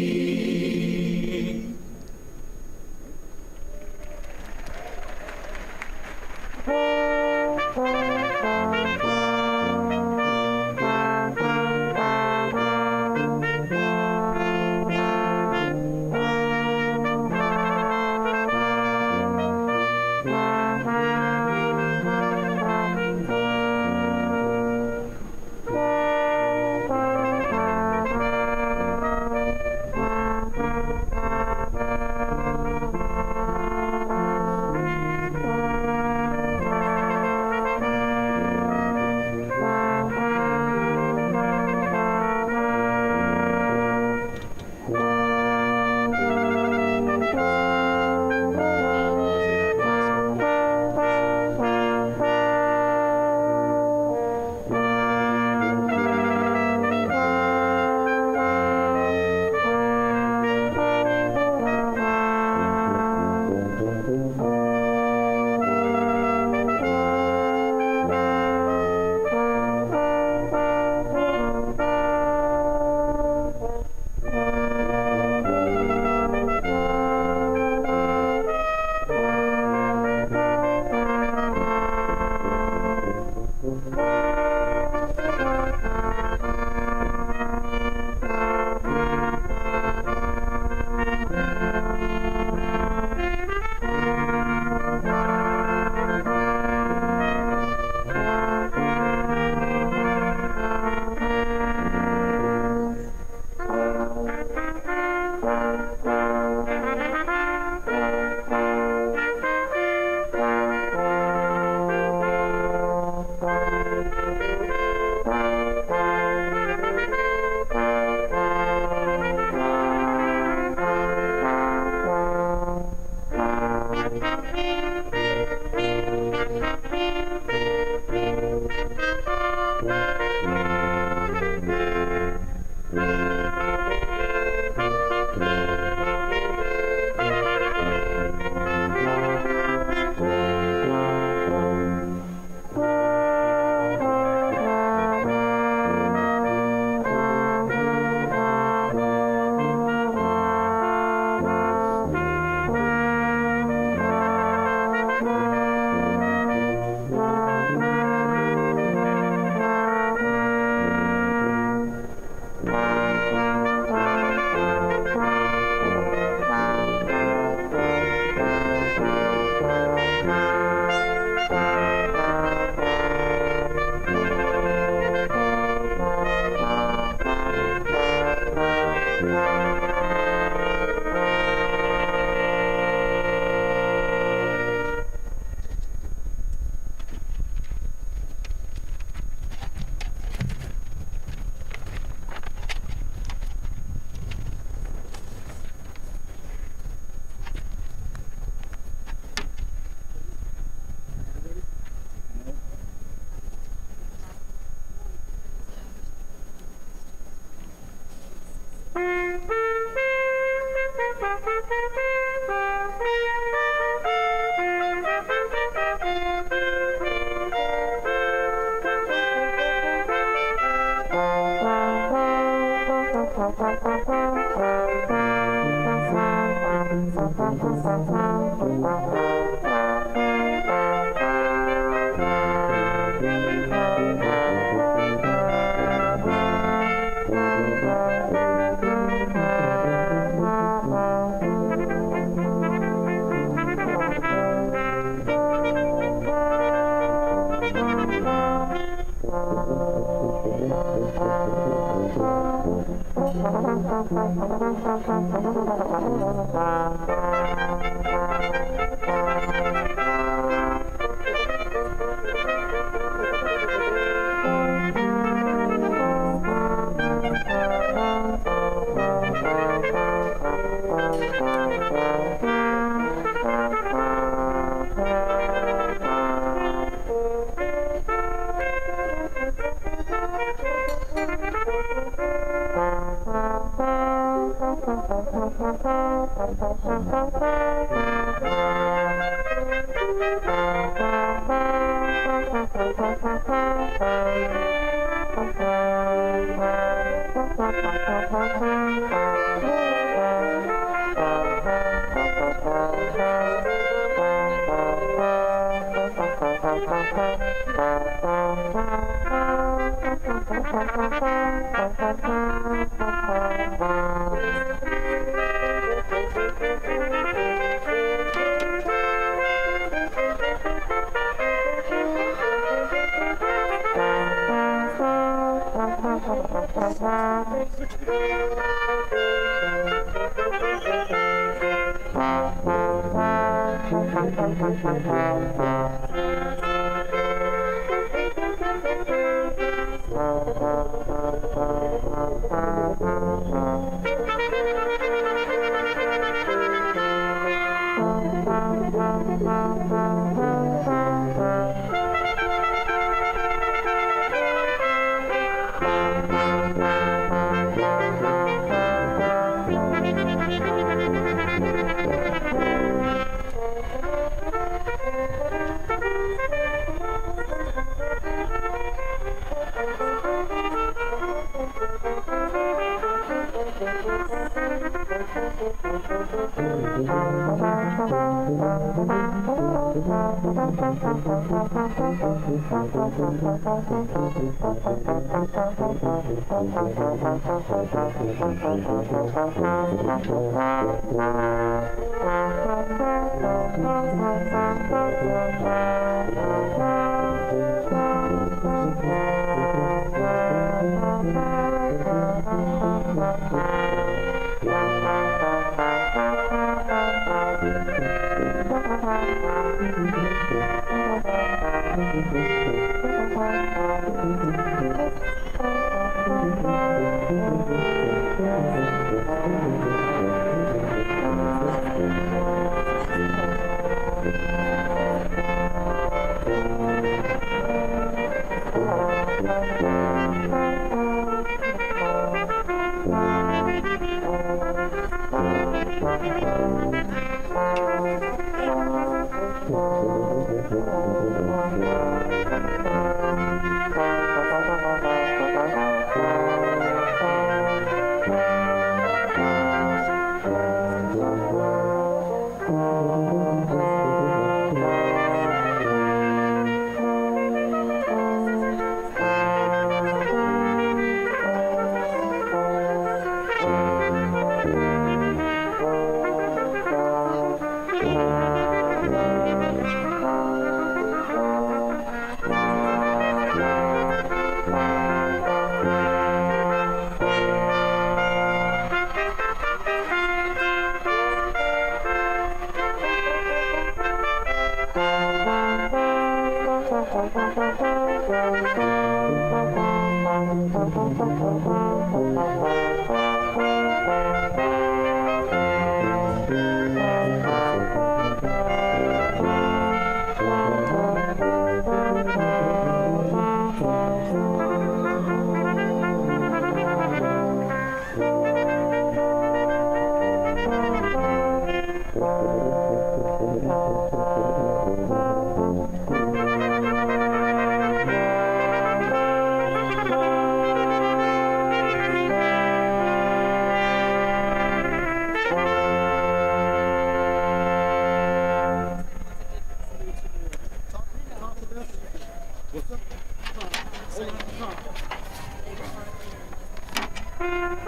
Thank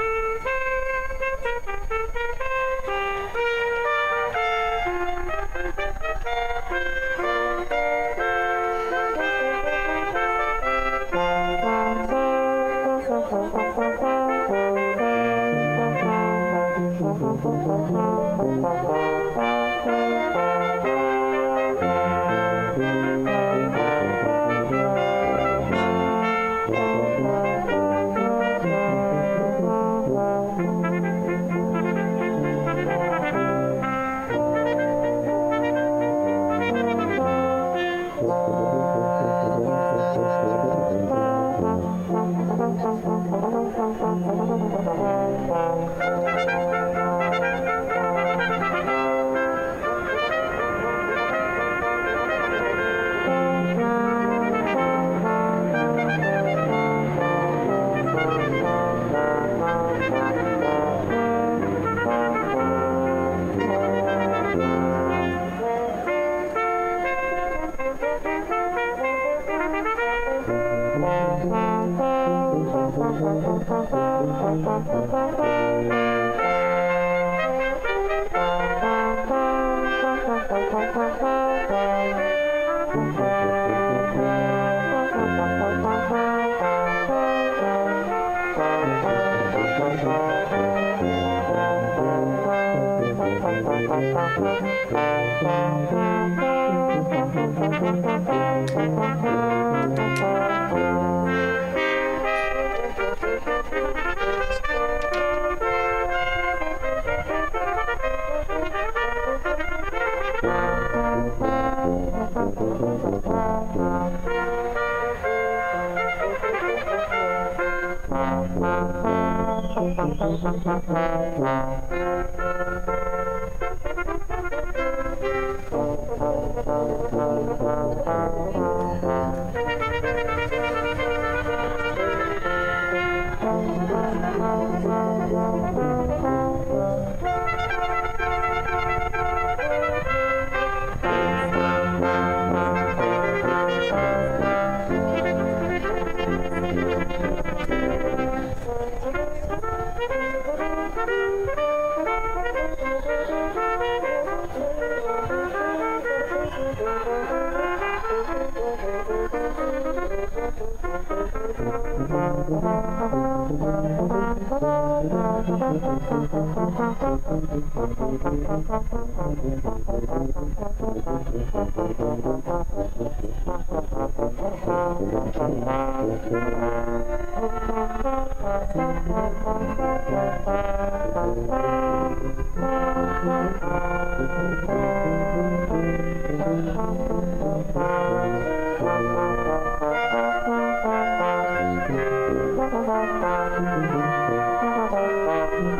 you.